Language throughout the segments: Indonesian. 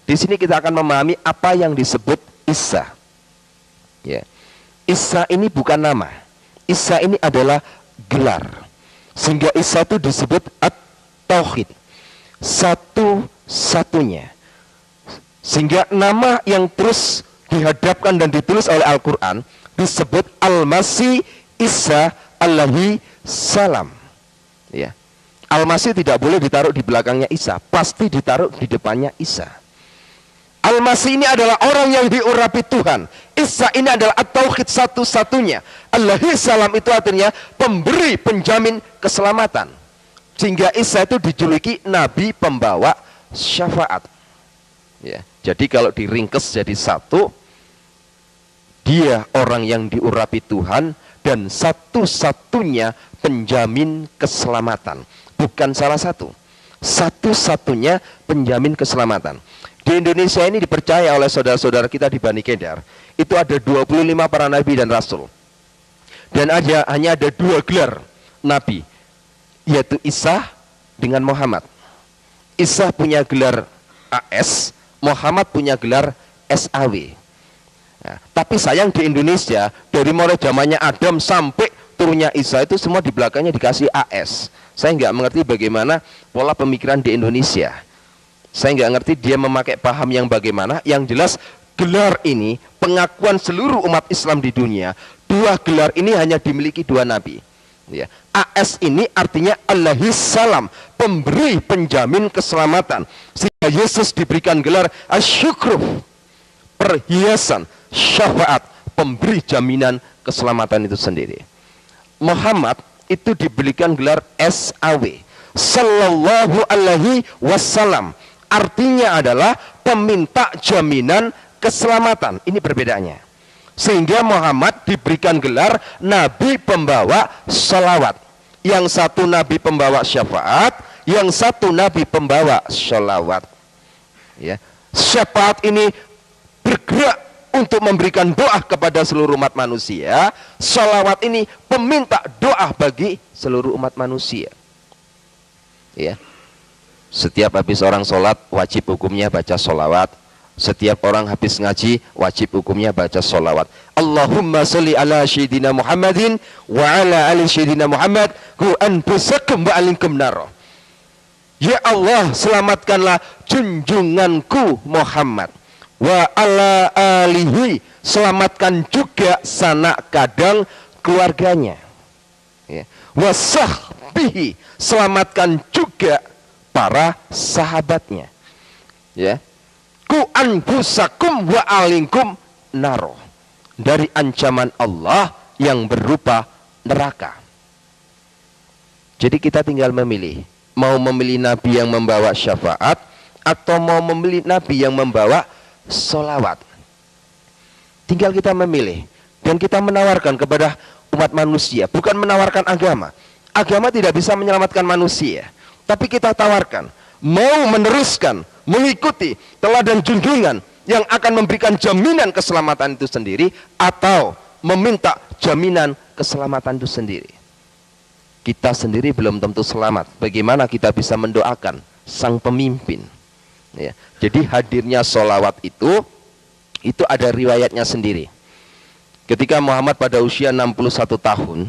Di sini kita akan memahami apa yang disebut Isa. Ya. Isa ini bukan nama. Isa ini adalah gelar. Sehingga Isa itu disebut At-Tauhid, satu-satunya. Sehingga nama yang terus dihadapkan dan ditulis oleh Al-Quran disebut Al-Masih Isa alaihi salam. Ya. Al-Masih tidak boleh ditaruh di belakangnya Isa, pasti ditaruh di depannya Isa. Al-Masih ini adalah orang yang diurapi Tuhan. Isa ini adalah At-Tauhid, satu-satunya. Alaihi salam itu artinya pemberi, penjamin keselamatan. Sehingga Isa itu dijuluki Nabi pembawa syafaat. Ya. Jadi kalau diringkes jadi satu, dia orang yang diurapi Tuhan dan satu-satunya penjamin keselamatan. Bukan salah satu, satu-satunya penjamin keselamatan. Di Indonesia ini dipercaya oleh saudara-saudara kita di Bani Kedar, itu ada 25 para nabi dan rasul. Dan hanya ada 2 gelar nabi, yaitu Isa dengan Muhammad. Isa punya gelar AS, Muhammad punya gelar SAW. Nah, tapi sayang di Indonesia, dari mulai zamannya Adam sampai turunnya Isa itu semua di belakangnya dikasih AS. Saya nggak mengerti bagaimana pola pemikiran di Indonesia. Saya nggak ngerti dia memakai paham yang bagaimana. Yang jelas gelar ini pengakuan seluruh umat Islam di dunia. 2 gelar ini hanya dimiliki 2 nabi. Ya. AS ini artinya Alaihi salam, pemberi penjamin keselamatan. Sehingga Yesus diberikan gelar Asyukruf, perhiasan syafaat, pemberi jaminan keselamatan itu sendiri. Muhammad itu diberikan gelar SAW, Sallallahu Alaihi Wasallam, artinya adalah peminta jaminan keselamatan. Ini perbedaannya. Sehingga Muhammad diberikan gelar Nabi pembawa salawat. Yang satu Nabi pembawa syafaat, yang satu Nabi pembawa salawat. Ya. Syafaat ini bergerak untuk memberikan doa kepada seluruh umat manusia. Salawat ini peminta doa bagi seluruh umat manusia. Ya. Setiap habis orang sholat wajib hukumnya baca salawat. Setiap orang habis ngaji wajib hukumnya baca salawat. Allahumma sholli ala sayyidina Muhammadin wa ala ali sayyidina Muhammad ku anfusakum wa alinkum naro. Ya Allah, selamatkanlah junjunganku Muhammad, wa ala alihi, selamatkan juga sanak kadang keluarganya, ya. Wa sahbihi, selamatkan juga para sahabatnya, ya. Ku anfusakum wa alinkum naro, dari ancaman Allah yang berupa neraka. Jadi kita tinggal memilih, mau memilih nabi yang membawa syafaat atau mau memilih nabi yang membawa sholawat. Tinggal kita memilih, dan kita menawarkan kepada umat manusia, bukan menawarkan agama. Agama tidak bisa menyelamatkan manusia, tapi kita tawarkan, mau meneruskan, mengikuti teladan junjungan yang akan memberikan jaminan keselamatan itu sendiri, atau meminta jaminan keselamatan itu sendiri. Kita sendiri belum tentu selamat, bagaimana kita bisa mendoakan sang pemimpin, ya. Jadi hadirnya sholawat itu ada riwayatnya sendiri. Ketika Muhammad pada usia 61 tahun,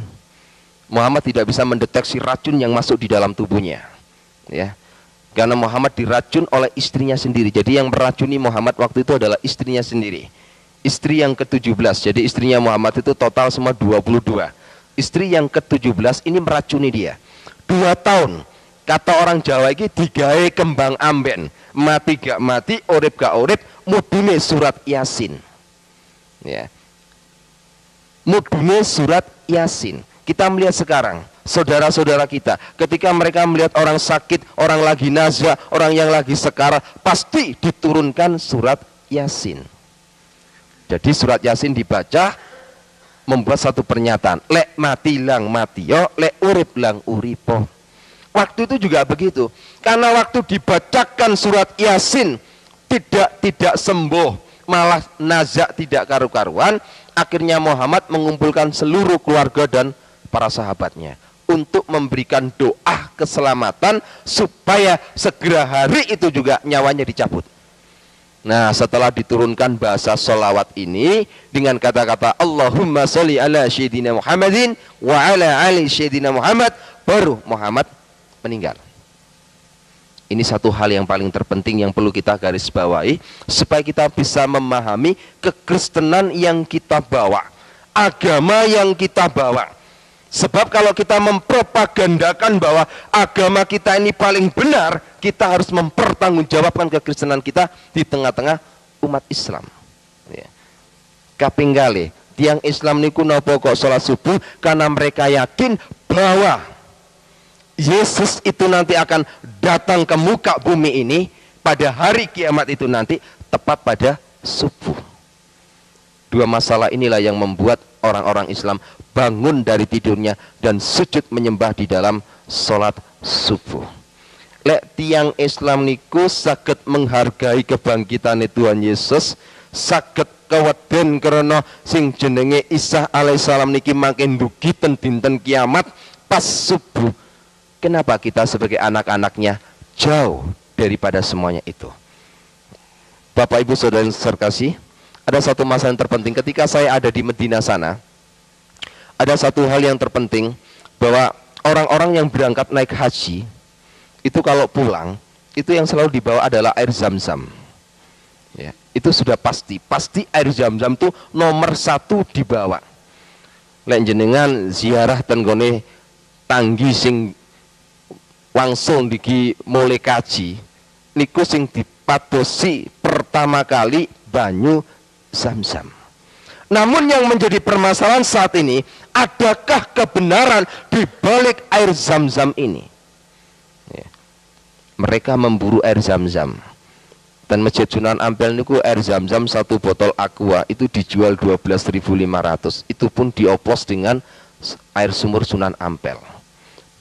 Muhammad tidak bisa mendeteksi racun yang masuk di dalam tubuhnya, ya. Karena Muhammad diracun oleh istrinya sendiri. Jadi yang meracuni Muhammad waktu itu adalah istrinya sendiri. Istri yang ke-17. Jadi istrinya Muhammad itu total semua 22. Istri yang ke-17 ini meracuni dia 2 tahun. Kata orang Jawa ini digawe kembang amben, mati gak mati, urip gak urip, mudune surat Yasin, ya. Mudune surat Yasin. Kita melihat sekarang saudara-saudara kita, ketika mereka melihat orang sakit, orang lagi nazah, orang yang lagi sekarat, pasti diturunkan surat Yasin. Jadi surat Yasin dibaca, membuat satu pernyataan, lek mati lang mati yo, lek urip lang uripo. Waktu itu juga begitu, karena waktu dibacakan surat Yasin tidak sembuh, malah nazah tidak karu-karuan. Akhirnya Muhammad mengumpulkan seluruh keluarga dan para sahabatnya untuk memberikan doa keselamatan supaya segera hari itu juga nyawanya dicabut. Nah, setelah diturunkan bahasa sholawat ini dengan kata-kata Allahumma sholli ala Sayyidina Muhammadin wa ala ali Sayyidina Muhammad, baru Muhammad meninggal. Ini satu hal yang paling terpenting yang perlu kita garis bawahi supaya kita bisa memahami kekristenan yang kita bawa, agama yang kita bawa. Sebab kalau kita mempropagandakan bahwa agama kita ini paling benar, kita harus mempertanggungjawabkan kekristenan kita di tengah-tengah umat Islam. Ya. Kaping kali, tiang Islam niku napa kok sholat subuh, karena mereka yakin bahwa Yesus itu nanti akan datang ke muka bumi ini pada hari kiamat itu nanti tepat pada subuh. Dua masalah inilah yang membuat orang-orang Islam bangun dari tidurnya dan sujud menyembah di dalam sholat subuh. Lek tiang Islam niku saged menghargai kebangkitan Tuhan Yesus, saged keweden karena sing jenenge Isa alaihissalam niki makin dugi ten dinten kiamat pas subuh. Kenapa kita sebagai anak-anaknya jauh daripada semuanya itu? Bapak Ibu Saudara yang terkasih, ada satu masalah yang terpenting ketika saya ada di Medina sana. Ada satu hal yang terpenting, bahwa orang-orang yang berangkat naik haji itu kalau pulang, itu yang selalu dibawa adalah air zam-zam. Ya, itu sudah pasti air zam-zam itu nomor satu dibawa. Lek jenengan ziarah ten gone tanggi sing langsung diki mulai kaji, niku sing dipadosi pertama kali banyu zam-zam. Namun yang menjadi permasalahan saat ini, adakah kebenaran di balik air zam-zam ini? Ya. Mereka memburu air zam-zam. Dan Masjid Sunan Ampel niku air zam-zam satu botol aqua itu dijual 12.500. Itu pun dioplos dengan air sumur Sunan Ampel.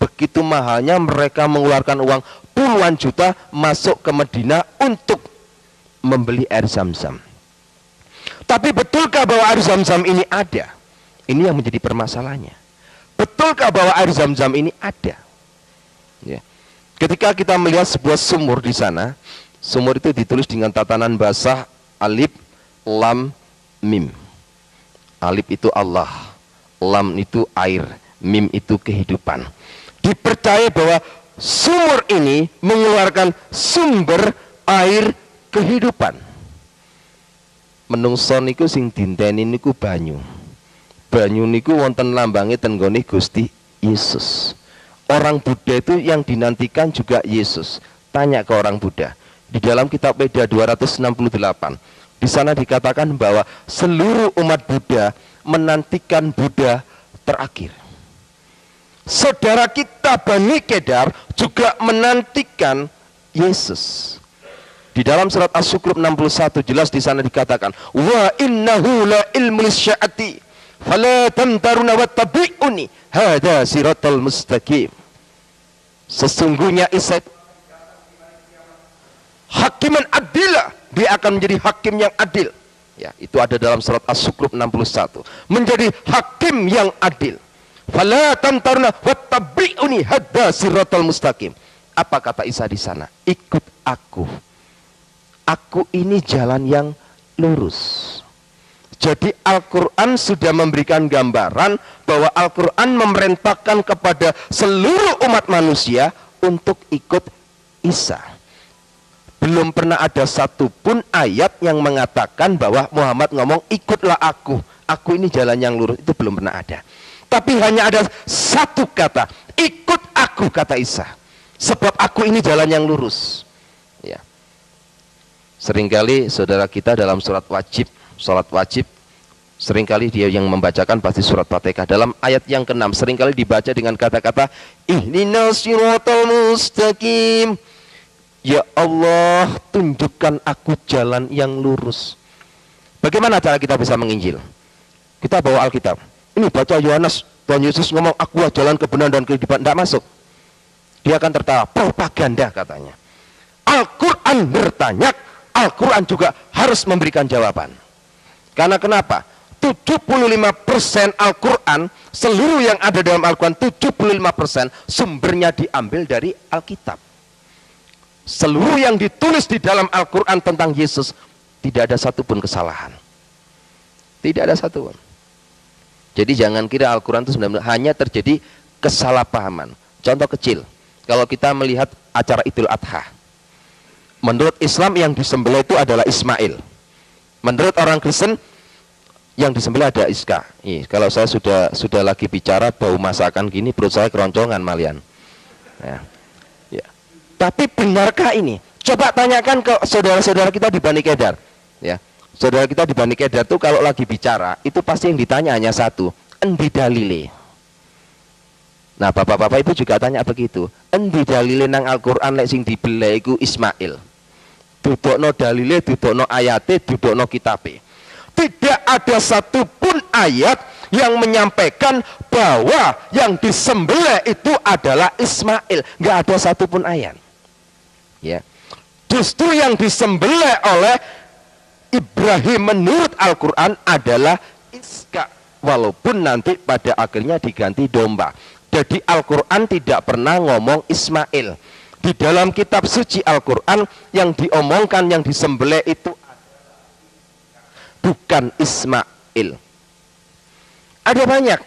Begitu mahalnya mereka mengeluarkan uang puluhan juta masuk ke Medina untuk membeli air zam-zam. Tapi betulkah bahwa air zam-zam ini ada? Ini yang menjadi permasalahannya. Betulkah bahwa air zam-zam ini ada? Ya. Ketika kita melihat sebuah sumur di sana, sumur itu ditulis dengan tatanan bahasa alif, lam, mim. Alif itu Allah, lam itu air, mim itu kehidupan. Dipercaya bahwa sumur ini mengeluarkan sumber air kehidupan. Menungso niku sing dinteni niku banyu. Banyu niku wonten lambange ten nggone Gusti Yesus. Orang Buddha itu yang dinantikan juga Yesus. Tanya ke orang Buddha. Di dalam kitab Veda 268, di sana dikatakan bahwa seluruh umat Buddha menantikan Buddha terakhir. Saudara kita Bani Kedar juga menantikan Yesus. Di dalam surat As-Sukrub 61 jelas di sana dikatakan, wa innahu la ilmul syaati fala tamtaruna wattabi'uni hada siratal mustaqim. Sesungguhnya Isa hakiman adilah, dia akan menjadi hakim yang adil. Ya, itu ada dalam surat As-Sukrub 61. Menjadi hakim yang adil. Fala tamtaruna wattabi'uni hada siratal mustaqim. Apa kata Isa di sana? Ikut aku. Aku ini jalan yang lurus. Jadi Al-Quran sudah memberikan gambaran bahwa Al-Quran memerintahkan kepada seluruh umat manusia untuk ikut Isa. Belum pernah ada satupun ayat yang mengatakan bahwa Muhammad ngomong ikutlah aku ini jalan yang lurus. Itu belum pernah ada. Tapi hanya ada satu kata, ikut aku, kata Isa. Sebab aku ini jalan yang lurus. Ya. Seringkali saudara kita dalam sholat wajib, seringkali dia yang membacakan pasti surat Fatihah. Dalam ayat yang ke-6 seringkali dibaca dengan kata-kata ihdinas siratal mustaqim. Ya Allah, tunjukkan aku jalan yang lurus. Bagaimana cara kita bisa menginjil? Kita bawa Alkitab. Ini baca Yohanes, Tuhan Yesus ngomong aku jalan kebenaran dan kehidupan. Tidak masuk. Dia akan tertawa, propaganda katanya. Al-Quran bertanya, Al-Quran juga harus memberikan jawaban. Karena kenapa? 75% Al-Quran, seluruh yang ada dalam Al-Quran, 75% sumbernya diambil dari Alkitab. seluruh yang ditulis di dalam Al-Quran tentang Yesus tidak ada satupun kesalahan. Tidak ada satupun. Jadi jangan kira Al-Quran itu sebenarnya hanya terjadi kesalahpahaman. Contoh kecil, kalau kita melihat acara Idul Adha, menurut Islam yang disembelih itu adalah Ismail. Menurut orang Kristen yang disembelih ada Iska. Kalau saya sudah lagi bicara bau masakan gini, perut saya keroncongan malian. Ya. Tapi benarkah ini? Coba tanyakan ke saudara-saudara kita di Bani Kedar. Ya, saudara kita di Bani Kedar tuh kalau lagi bicara, itu pasti yang ditanya hanya satu, endi dalile. Nah, bapak-bapak itu juga tanya begitu. Endi dalile nang Al-Qur'an lek sing dibeleh iku Ismail. Dudukno dalile, dudukno ayate, dudukno kitabe. Tidak ada satupun ayat yang menyampaikan bahwa yang disembelih itu adalah Ismail. Nggak ada satupun ayat. Ya, justru yang disembelih oleh Ibrahim menurut Al-Quran adalah Iska, walaupun nanti pada akhirnya diganti domba. Jadi Al-Quran tidak pernah ngomong Ismail. Di dalam kitab suci Al-Quran yang diomongkan, yang disembelih itu bukan Ismail. Ada banyak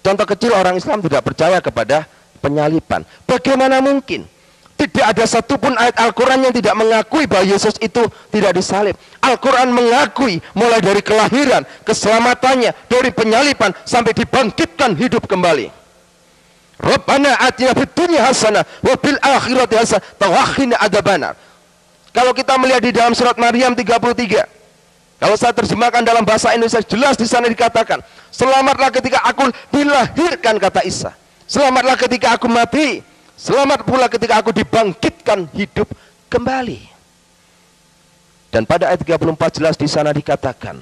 contoh kecil orang Islam tidak percaya kepada penyaliban. Bagaimana mungkin? Tidak ada satupun ayat Al-Quran yang tidak mengakui bahwa Yesus itu tidak disalib. Al-Quran mengakui mulai dari kelahiran, keselamatannya, dari penyaliban sampai dibangkitkan hidup kembali. Rabbana atina fid dunya hasanah wa fil akhirati hasanah wa qina adzabannar. Kalau kita melihat di dalam surat Maryam 33, kalau saya terjemahkan dalam bahasa Indonesia, jelas di sana dikatakan, selamatlah ketika aku dilahirkan, kata Isa. Selamatlah ketika aku mati. Selamat pula ketika aku dibangkitkan hidup kembali. Dan pada ayat 34 jelas di sana dikatakan,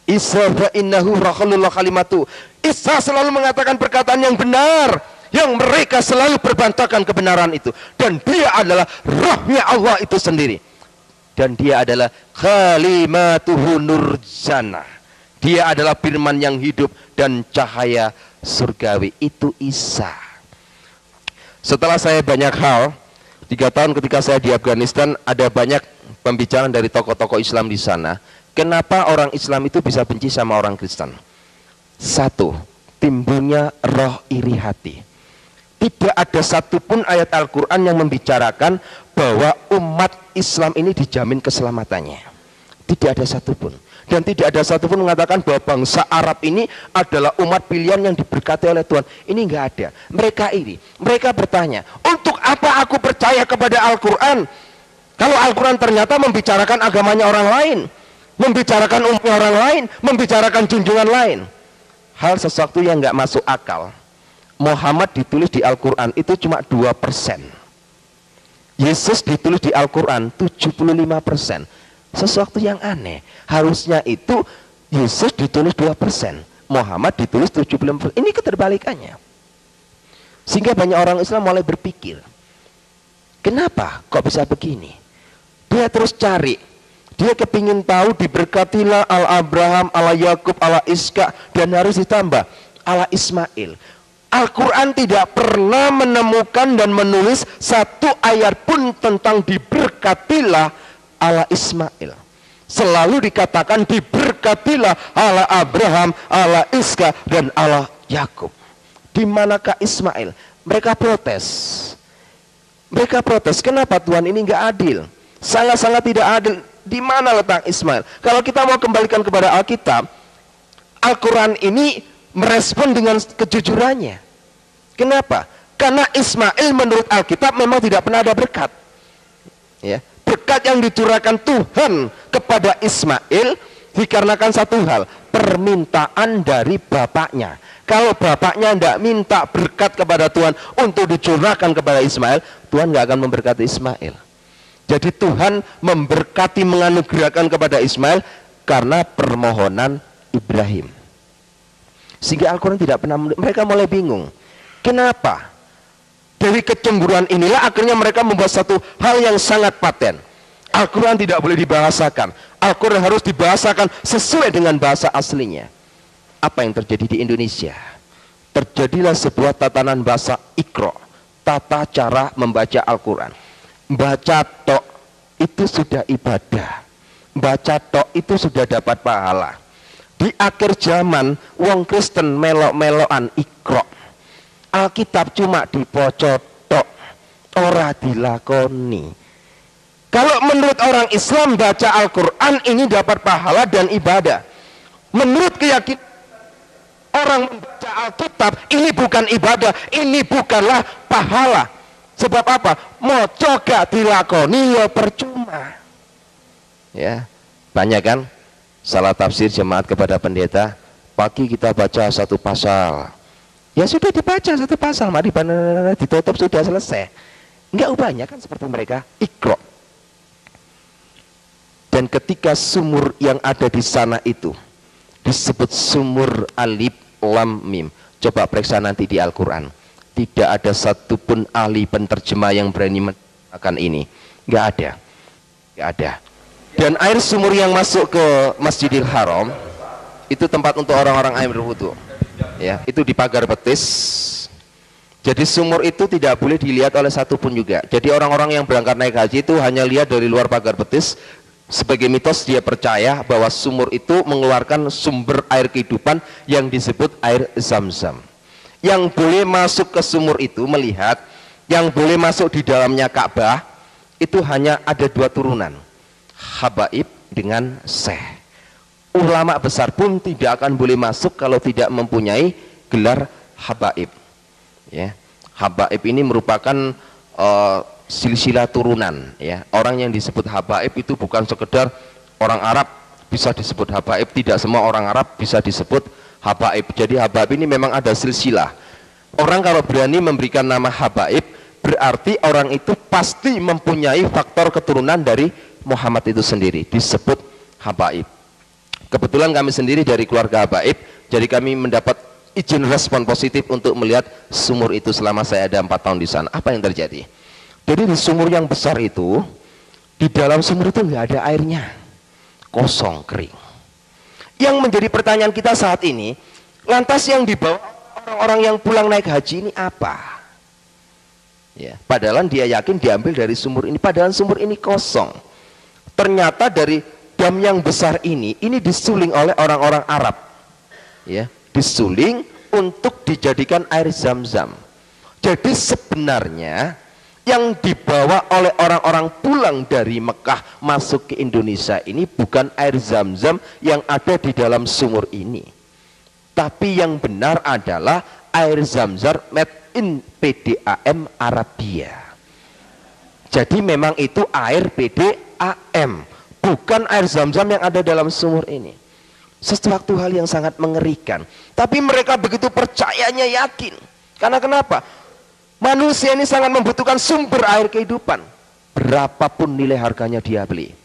Isa fa innahu rakhulul kalimatu. Isa selalu mengatakan perkataan yang benar, yang mereka selalu berbantakan kebenaran itu. Dan dia adalah rohnya Allah itu sendiri. Dan dia adalah kalimatuhu nurjana. Dia adalah firman yang hidup dan cahaya surgawi. Itu Isa. Setelah saya banyak hal, 3 tahun ketika saya di Afghanistan, ada banyak pembicaraan dari tokoh-tokoh Islam di sana. Kenapa orang Islam itu bisa benci sama orang Kristen? Satu, timbulnya roh iri hati. Tidak ada satupun ayat Al-Quran yang membicarakan bahwa umat Islam ini dijamin keselamatannya. Tidak ada satupun. Dan tidak ada satupun mengatakan bahwa bangsa Arab ini adalah umat pilihan yang diberkati oleh Tuhan. Ini enggak ada. Mereka iri. Mereka bertanya, untuk apa aku percaya kepada Al-Quran? Kalau Al-Quran ternyata membicarakan agamanya orang lain, membicarakan umatnya orang lain, membicarakan junjungan lain. Hal sesuatu yang enggak masuk akal. Muhammad ditulis di Al-Quran itu cuma 2%. Yesus ditulis di Al-Quran 75%. Sesuatu yang aneh. Harusnya itu Yesus ditulis 2%, Muhammad ditulis 75%. Ini keterbalikannya. Sehingga banyak orang Islam mulai berpikir, kenapa kok bisa begini? Dia terus cari. Dia kepingin tahu, diberkatilah ala Abraham, ala Yakub, ala Iska, dan harus ditambah ala Ismail. Al-Quran tidak pernah menemukan dan menulis satu ayat pun tentang diberkatilah ala Ismail. Selalu dikatakan diberkatilah ala Abraham, ala Iska, dan ala Yakub. Di manakah Ismail? Mereka protes. Mereka protes, kenapa Tuhan ini enggak adil? Sangat-sangat tidak adil. Di mana letak Ismail? Kalau kita mau kembalikan kepada Alkitab, Al-Quran ini merespon dengan kejujurannya. Kenapa? Karena Ismail menurut Alkitab memang tidak pernah ada berkat. Ya. Berkat yang dicurahkan Tuhan kepada Ismail dikarenakan satu hal, permintaan dari bapaknya. Kalau bapaknya tidak minta berkat kepada Tuhan untuk dicurahkan kepada Ismail, Tuhan nggak akan memberkati Ismail. Jadi Tuhan memberkati, menganugerahkan kepada Ismail karena permohonan Ibrahim. Sehingga Al-Quran tidak pernah, mereka mulai bingung. Kenapa? Dari kecemburuan inilah akhirnya mereka membuat satu hal yang sangat paten. Al-Quran tidak boleh dibahasakan. Al-Quran harus dibahasakan sesuai dengan bahasa aslinya. Apa yang terjadi di Indonesia? Terjadilah sebuah tatanan bahasa Iqra, tata cara membaca Al-Quran. Baca tok itu sudah ibadah, baca tok itu sudah dapat pahala. Di akhir zaman wong Kristen melok-melokan Iqra, Alkitab cuma dipoco tok, ora dilakoni. Kalau menurut orang Islam baca Al-Quran ini dapat pahala dan ibadah. Menurut keyakinan orang membaca Alkitab ini bukan ibadah, ini bukanlah pahala. Sebab apa? Moco gak dilakoni ya percuma. Ya, banyak kan salah tafsir jemaat kepada pendeta. Pagi kita baca satu pasal, ya sudah dibaca satu pasal, mari ditutup sudah selesai. Enggak ubahnya kan seperti mereka Iqra. Dan ketika sumur yang ada di sana itu disebut sumur alif lam mim. Coba periksa nanti di Al-Quran, tidak ada satupun ahli penterjemah yang berani mengatakan ini. Enggak ada, enggak ada. Dan air sumur yang masuk ke Masjidil Haram itu tempat untuk orang-orang air berwudu. Ya, itu di pagar betis. Jadi sumur itu tidak boleh dilihat oleh satupun juga. Jadi orang-orang yang berangkat naik haji itu hanya lihat dari luar pagar betis. Sebagai mitos dia percaya bahwa sumur itu mengeluarkan sumber air kehidupan yang disebut air Zam-Zam. Yang boleh masuk ke sumur itu melihat, yang boleh masuk di dalamnya Ka'bah itu hanya ada dua turunan, habaib dengan syekh. Ulama besar pun tidak akan boleh masuk kalau tidak mempunyai gelar habaib. Ya, habaib ini merupakan silsilah turunan. Ya, orang yang disebut habaib itu bukan sekedar orang Arab bisa disebut habaib, tidak semua orang Arab bisa disebut habaib. Jadi habaib ini memang ada silsilah. Orang kalau berani memberikan nama habaib berarti orang itu pasti mempunyai faktor keturunan dari Muhammad itu sendiri, disebut habaib. Kebetulan kami sendiri dari keluarga habaib, jadi kami mendapat izin respon positif untuk melihat sumur itu selama saya ada 4 tahun di sana. Apa yang terjadi? Jadi di sumur yang besar itu, di dalam sumur itu nggak ada airnya, kosong, kering. Yang menjadi pertanyaan kita saat ini, lantas yang dibawa orang-orang yang pulang naik haji ini apa? Ya, padahal dia yakin diambil dari sumur ini, padahal sumur ini kosong. Ternyata dari dam yang besar ini disuling oleh orang-orang Arab. Ya, disuling untuk dijadikan air Zam-Zam. Jadi sebenarnya yang dibawa oleh orang-orang pulang dari Mekah masuk ke Indonesia ini bukan air Zam-Zam yang ada di dalam sumur ini, tapi yang benar adalah air Zam-Zam made in PDAM Arabia. Jadi memang itu air PDAM, bukan air Zam-Zam yang ada dalam sumur ini. Sesuatu hal yang sangat mengerikan, tapi mereka begitu percayanya, yakin. Karena kenapa? Manusia ini sangat membutuhkan sumber air kehidupan. Berapapun nilai harganya dia beli.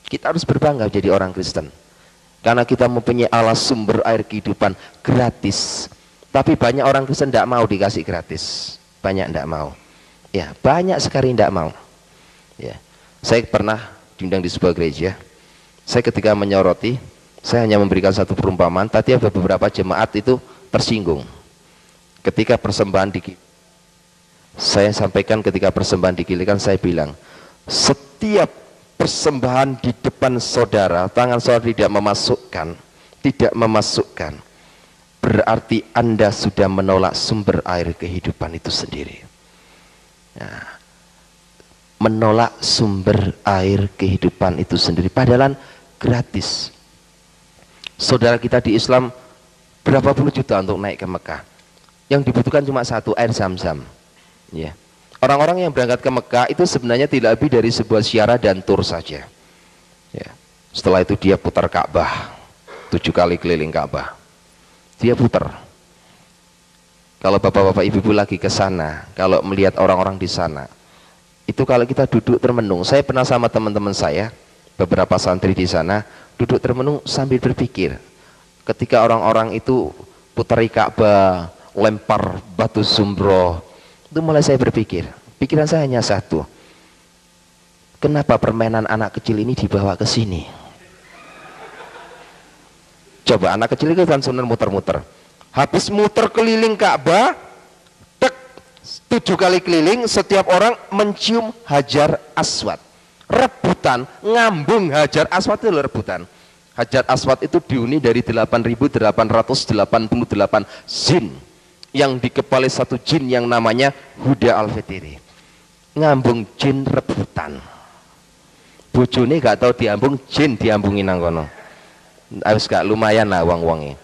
Kita harus berbangga jadi orang Kristen, karena kita mempunyai alas sumber air kehidupan gratis. Tapi banyak orang Kristen tidak mau dikasih gratis. Banyak tidak mau. Ya, banyak sekali tidak mau. Ya, saya pernah diundang di sebuah gereja. Saya ketika menyoroti, saya hanya memberikan satu perumpamaan. Tadi ada beberapa jemaat itu tersinggung. Ketika persembahan saya sampaikan ketika persembahan digilikan, saya bilang, setiap persembahan di depan saudara, tangan saudara tidak memasukkan, berarti Anda sudah menolak sumber air kehidupan itu sendiri. Nah, menolak sumber air kehidupan itu sendiri, padahal gratis. Saudara kita di Islam berapa puluh juta untuk naik ke Mekah, yang dibutuhkan cuma satu, air Zam-Zam. Ya. Orang-orang yang berangkat ke Mekah itu sebenarnya tidak lebih dari sebuah ziarah dan tur saja. Ya. Setelah itu dia putar Ka'bah 7 kali keliling Ka'bah. Dia putar. Kalau bapak-bapak ibu-ibu lagi ke sana, kalau melihat orang-orang di sana, itu kalau kita duduk termenung, saya pernah sama teman-teman saya, beberapa santri di sana, duduk termenung sambil berpikir. Ketika orang-orang itu putari Ka'bah, lempar batu zumbro, itu mulai saya berpikir, pikiran saya hanya satu, kenapa permainan anak kecil ini dibawa ke sini? Coba anak kecil itu kan sebenarnya muter-muter, habis muter keliling Ka'bah, 7 kali keliling, setiap orang mencium Hajar Aswad. Rebutan ngambung Hajar Aswad itu rebutan. Hajar Aswad itu dihuni dari 8.888 jin yang dikepali satu jin yang namanya Huda Al-Fitri. Ngambung jin rebutan. Bojone gak tahu diambung, jin diambungi nang kono. Harus gak lumayan lah wong-wonge.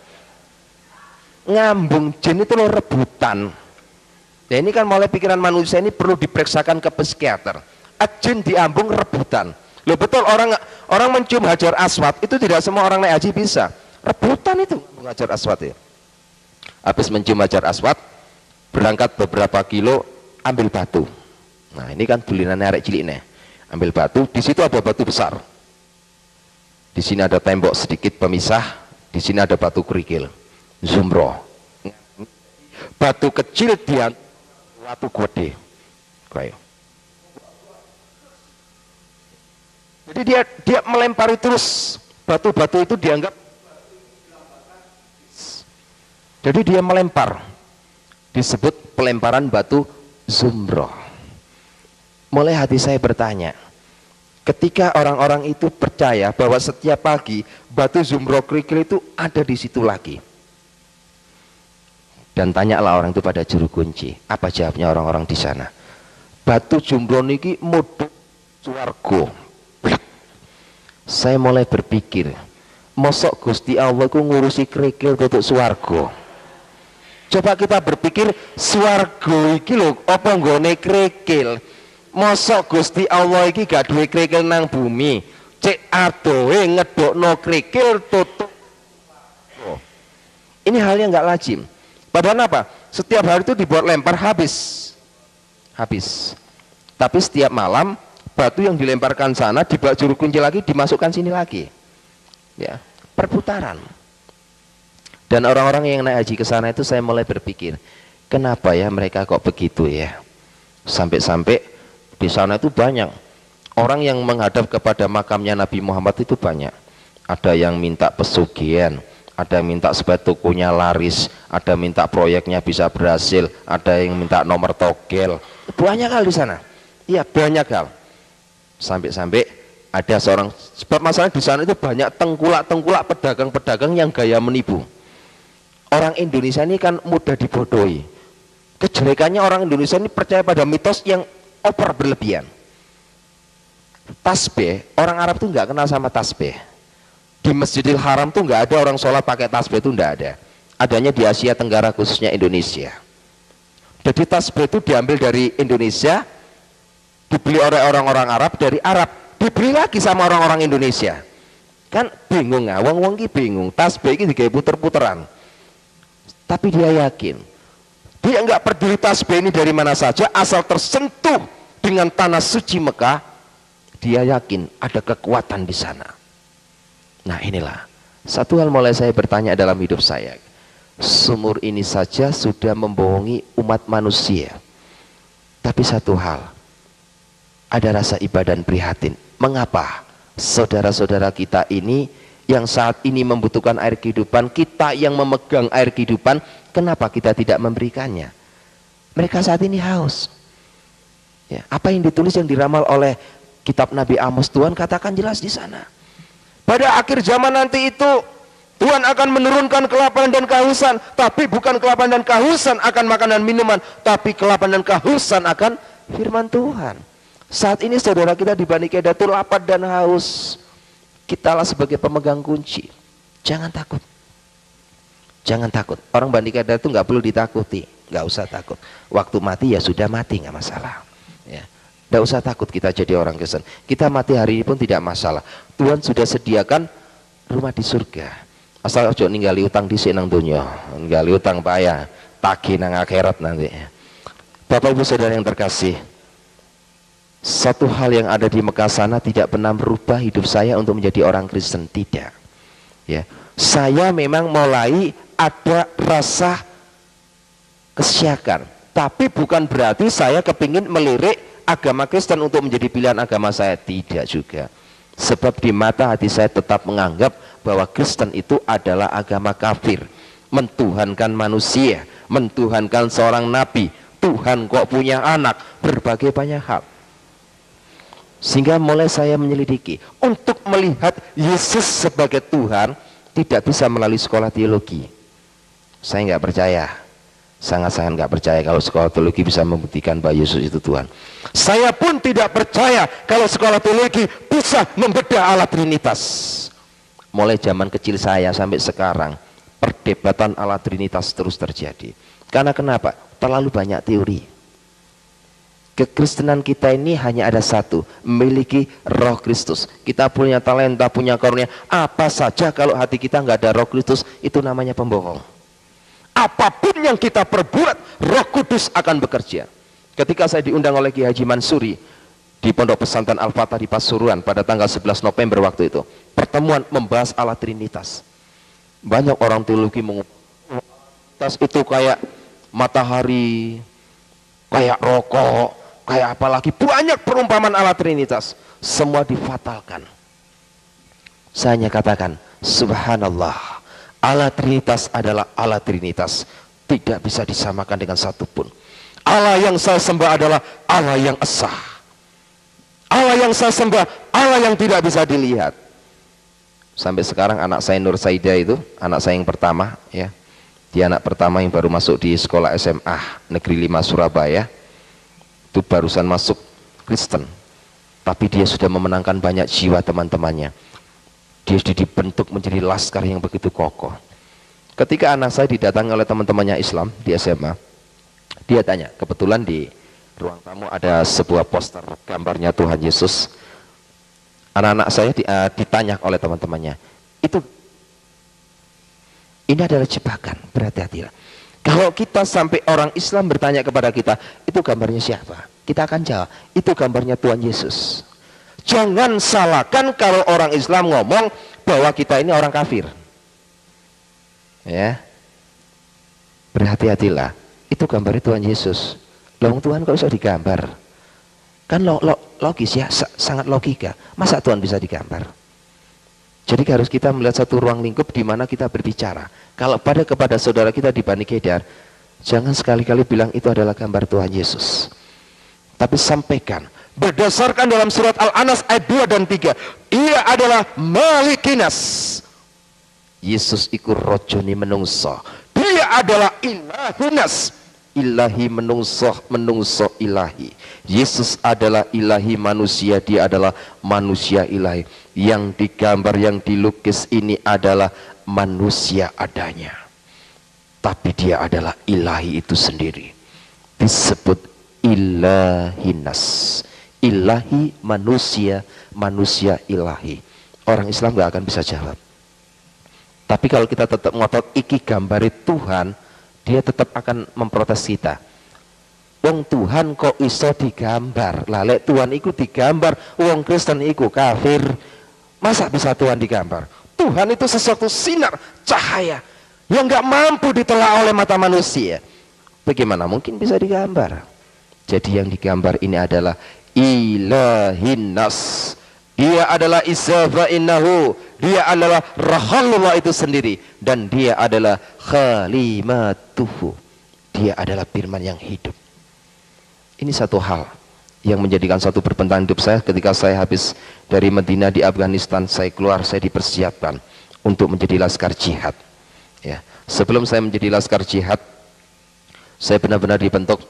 Ngambung jin itu lo rebutan. Ya ini kan mulai pikiran manusia ini perlu diperiksakan ke psikiater. Jin diambung rebutan. Loh betul, orang mencium Hajar Aswad itu tidak semua orang naik haji bisa. Rebutan itu Hajar Aswad ya. Habis mencium Hajar Aswad, berangkat beberapa kilo, ambil batu. Nah ini kan bulinannya arek cilik nih. Ambil batu, di situ ada batu besar. Di sini ada tembok sedikit pemisah, di sini ada batu kerikil, zumroh. Batu kecil dia batu gede. Kayak. Jadi dia melempari terus batu-batu itu dianggap. Jadi dia melempar, disebut pelemparan batu zumroh. Mulai hati saya bertanya, ketika orang-orang itu percaya bahwa setiap pagi batu zumroh kerikil itu ada di situ lagi. Dan tanyalah orang itu pada juru kunci, apa jawabnya orang-orang di sana? Batu zumroh niki mudhun swarga. Saya mulai berpikir, mosok Gusti Allah ku ngurusi kerikil untuk swarga. Coba kita berpikir, swarga iki lho apa nggone kerikil? Mosok Gusti Allah iki gak duwe kerikil nang bumi, cek adohe ngedokno kerikil tutup. Ini hal yang gak lazim. Padahal apa? Setiap hari itu dibuat lempar habis. Tapi setiap malam batu yang dilemparkan sana dibawa juru kunci lagi, dimasukkan sini lagi. Ya, perputaran. Dan orang-orang yang naik haji ke sana itu saya mulai berpikir, kenapa ya mereka kok begitu ya? Sampai-sampai di sana itu banyak orang yang menghadap kepada makamnya Nabi Muhammad itu banyak. Ada yang minta pesugihan, ada yang minta supaya tokonya laris, ada yang minta proyeknya bisa berhasil, ada yang minta nomor togel. Banyak hal di sana. Iya, banyak hal. Sampai-sampai ada seorang, sebab masalah di sana itu banyak tengkulak-tengkulak pedagang-pedagang yang gaya menipu. Orang Indonesia ini kan mudah dibodohi. Kejelekannya orang Indonesia ini percaya pada mitos yang over berlebihan. Tasbih, orang Arab tuh nggak kenal sama tasbih. Di Masjidil Haram tuh nggak ada orang sholat pakai tasbih, itu nggak ada. Adanya di Asia Tenggara khususnya Indonesia. Jadi tasbih itu diambil dari Indonesia, dibeli oleh orang-orang Arab dari Arab, dibeli lagi sama orang-orang Indonesia. Kan bingung nggak? Wong-wong ki bingung. Tasbih ini digawe puter-puteran. Tapi dia yakin, dia nggak peduli tasbih ini dari mana saja, asal tersentuh dengan tanah suci Mekah, dia yakin ada kekuatan di sana. Nah inilah satu hal mulai saya bertanya dalam hidup saya. Sumur ini saja sudah membohongi umat manusia. Tapi satu hal, ada rasa ibadah dan prihatin. Mengapa saudara-saudara kita ini yang saat ini membutuhkan air kehidupan, kita yang memegang air kehidupan, kenapa kita tidak memberikannya? Mereka saat ini haus. Ya, apa yang ditulis, yang diramal oleh kitab Nabi Amos, Tuhan katakan jelas di sana. Pada akhir zaman nanti itu Tuhan akan menurunkan kelaparan dan kehausan, tapi bukan kelaparan dan kehausan akan makanan dan minuman, tapi kelaparan dan kehausan akan firman Tuhan. Saat ini saudara kita di Bani Kedah itu lapar dan haus. Kitalah sebagai pemegang kunci. Jangan takut. Jangan takut. Orang Bani Kedah itu nggak perlu ditakuti, nggak usah takut. Waktu mati ya sudah mati, nggak masalah. Ya, nggak usah takut kita jadi orang Kristen. Kita mati hari ini pun tidak masalah. Tuhan sudah sediakan rumah di surga. Asal ojo ninggali utang di sini nang dunia, ninggali utang payah, tagih nang akhirat nanti. Bapak Ibu Saudara yang terkasih, satu hal yang ada di Mekah sana tidak pernah merubah hidup saya untuk menjadi orang Kristen, tidak. Ya, saya memang mulai ada rasa kesyakan, tapi bukan berarti saya kepingin melirik agama Kristen untuk menjadi pilihan agama saya, tidak juga. Sebab di mata hati saya tetap menganggap bahwa Kristen itu adalah agama kafir, mentuhankan manusia, mentuhankan seorang nabi, Tuhan kok punya anak, berbagai banyak hal. Sehingga mulai saya menyelidiki untuk melihat Yesus sebagai Tuhan tidak bisa melalui sekolah teologi. Saya nggak percaya, sangat-sangat nggak percaya kalau sekolah teologi bisa membuktikan bahwa Yesus itu Tuhan. Saya pun tidak percaya kalau sekolah teologi bisa membedah Allah Trinitas. Mulai zaman kecil saya sampai sekarang, perdebatan Allah Trinitas terus terjadi. Karena kenapa? Terlalu banyak teori. Kekristenan kita ini hanya ada satu, memiliki Roh Kristus. Kita punya talenta, punya karunia, apa saja kalau hati kita nggak ada Roh Kristus, itu namanya pembohong. Apapun yang kita perbuat, Roh Kudus akan bekerja. Ketika saya diundang oleh Ki Haji Mansuri di Pondok Pesantren Al-Fatah di Pasuruan pada tanggal 11 November waktu itu, pertemuan membahas Allah Trinitas. Banyak orang teologi mengatakan itu kayak matahari, kayak rokok, kayak apalagi banyak perumpamaan Allah Trinitas, semua difatalkan. Saya hanya katakan, subhanallah, Allah Trinitas adalah Allah Trinitas, tidak bisa disamakan dengan satupun. Allah yang saya sembah adalah Allah yang esa. Allah yang saya sembah, Allah yang tidak bisa dilihat. Sampai sekarang anak saya Nur Saida itu, anak saya yang pertama, ya, dia anak pertama yang baru masuk di sekolah SMA Negeri 5 Surabaya, itu barusan masuk Kristen, tapi dia sudah memenangkan banyak jiwa teman-temannya. Dia sudah dibentuk menjadi laskar yang begitu kokoh. Ketika anak saya didatangi oleh teman-temannya Islam di SMA, dia tanya, kebetulan di ruang tamu ada sebuah poster gambarnya Tuhan Yesus. Anak-anak saya ditanya oleh teman-temannya, ini adalah jebakan, berhati-hatilah. Kalau kita sampai orang Islam bertanya kepada kita, itu gambarnya siapa? Kita akan jawab, itu gambarnya Tuhan Yesus. Jangan salahkan kalau orang Islam ngomong bahwa kita ini orang kafir. Ya, berhati-hatilah, itu gambarnya Tuhan Yesus. Loh, Tuhan kok bisa digambar? Kan logis ya, sangat logika. Masa Tuhan bisa digambar? Jadi harus kita melihat satu ruang lingkup di mana kita berbicara. Kalau kepada saudara kita di Bani Kedar, jangan sekali-kali bilang itu adalah gambar Tuhan Yesus. Tapi sampaikan, berdasarkan dalam surat Al-Anas ayat 2 dan 3, ia adalah Malikinas. Yesus iku rojoni menungso. Dia adalah Ilahinas. Ilahi menungso ilahi. Yesus adalah ilahi manusia, dia adalah manusia ilahi. Yang digambar, yang dilukis ini adalah manusia adanya, tapi dia adalah ilahi itu sendiri. Disebut ilahinas, ilahi manusia, manusia ilahi. Orang Islam gak akan bisa jawab. Tapi kalau kita tetap ngotot iki gambari Tuhan, dia tetap akan memprotes kita. Wong Tuhan kok iso digambar? Lah lek Tuhan iku digambar, wong Kristen iku kafir. Masa bisa Tuhan digambar? Tuhan itu sesuatu sinar, cahaya yang gak mampu ditelaah oleh mata manusia. Bagaimana mungkin bisa digambar? Jadi yang digambar ini adalah Ilahinas. Dia adalah Isa fa innahu, dia adalah Rasulullah itu sendiri, dan dia adalah Khalimatuhu, dia adalah firman yang hidup. Ini satu hal yang menjadikan satu perbendaharaan hidup saya. Ketika saya habis dari Medina di Afghanistan, saya keluar, saya dipersiapkan untuk menjadi laskar jihad. Ya, sebelum saya menjadi laskar jihad, saya benar-benar dibentuk.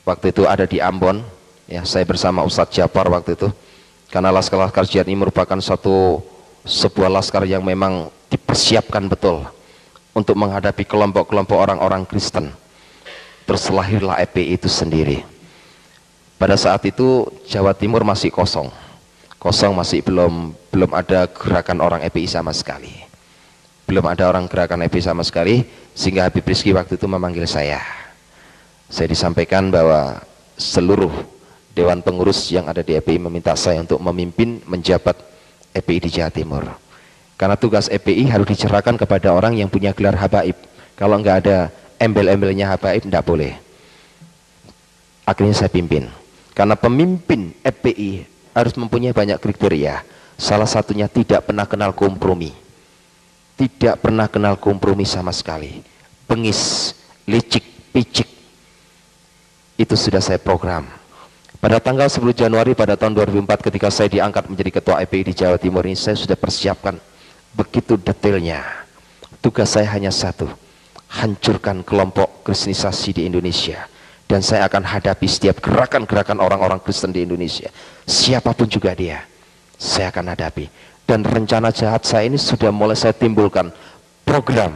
Waktu itu ada di Ambon, ya, saya bersama Ustadz Japar waktu itu. Karena laskar jihad ini merupakan sebuah laskar yang memang dipersiapkan betul untuk menghadapi kelompok-kelompok orang-orang Kristen. Terus lahirlah EPI itu sendiri. Pada saat itu Jawa Timur masih kosong, masih belum ada gerakan orang EPI sama sekali. Belum ada orang gerakan EPI sama sekali, sehingga Habib Rizki waktu itu memanggil saya. Saya disampaikan bahwa seluruh Dewan Pengurus yang ada di EPI meminta saya untuk memimpin menjabat EPI di Jawa Timur. Karena tugas EPI harus dicerahkan kepada orang yang punya gelar habaib. Kalau nggak ada embel-embelnya habaib, tidak boleh. Akhirnya saya pimpin. Karena pemimpin EPI harus mempunyai banyak kriteria. Salah satunya tidak pernah kenal kompromi. Tidak pernah kenal kompromi sama sekali. Bengis, licik, picik. Itu sudah saya program. Pada tanggal 10 Januari pada tahun 2004 ketika saya diangkat menjadi ketua IPI di Jawa Timur ini, saya sudah persiapkan begitu detailnya. Tugas saya hanya satu, hancurkan kelompok kristenisasi di Indonesia. Dan saya akan hadapi setiap gerakan-gerakan orang-orang Kristen di Indonesia. Siapapun juga dia, saya akan hadapi. Dan rencana jahat saya ini sudah mulai saya timbulkan program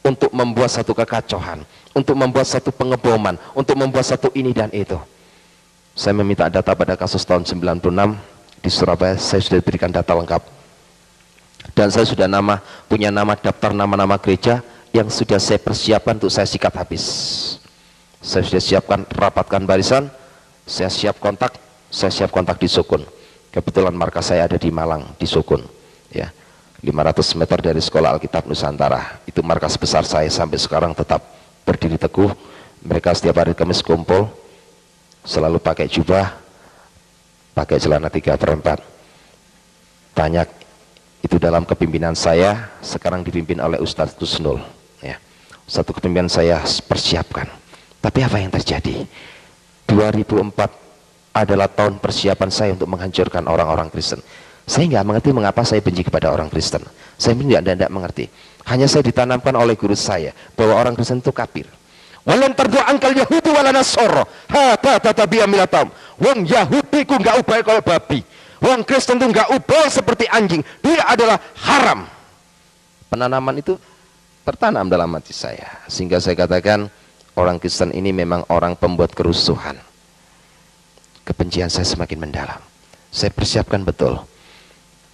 untuk membuat satu kekacauan, untuk membuat satu pengeboman, untuk membuat satu ini dan itu. Saya meminta data pada kasus tahun 96 di Surabaya, saya sudah berikan data lengkap. Dan saya sudah punya nama daftar nama-nama gereja yang sudah saya persiapkan untuk saya sikat habis. Saya sudah siapkan, rapatkan barisan, saya siap kontak di Sukun. Kebetulan markas saya ada di Malang, di Sukun, ya, 500 meter dari Sekolah Alkitab Nusantara. Itu markas besar saya, sampai sekarang tetap berdiri teguh. Mereka setiap hari Kamis kumpul, selalu pakai jubah, pakai celana 3/4. Tanya, itu dalam kepimpinan saya, sekarang dipimpin oleh Ustadz Tusnul, ya. Satu kepimpinan saya persiapkan. Tapi apa yang terjadi? 2004 adalah tahun persiapan saya untuk menghancurkan orang-orang Kristen. Saya nggak mengerti mengapa saya benci kepada orang Kristen. Saya tidak mengerti. Hanya saya ditanamkan oleh guru saya bahwa orang Kristen itu kafir. Walan tardu'an kal Yahudi wala Nasara hatta tatabi'a millatam. Wong Yahudi ku nggak ubah kayak babi. Wong Kristen itu nggak ubah seperti anjing. Dia adalah haram. Penanaman itu tertanam dalam hati saya, sehingga saya katakan orang Kristen ini memang orang pembuat kerusuhan. Kebencian saya semakin mendalam. Saya persiapkan betul.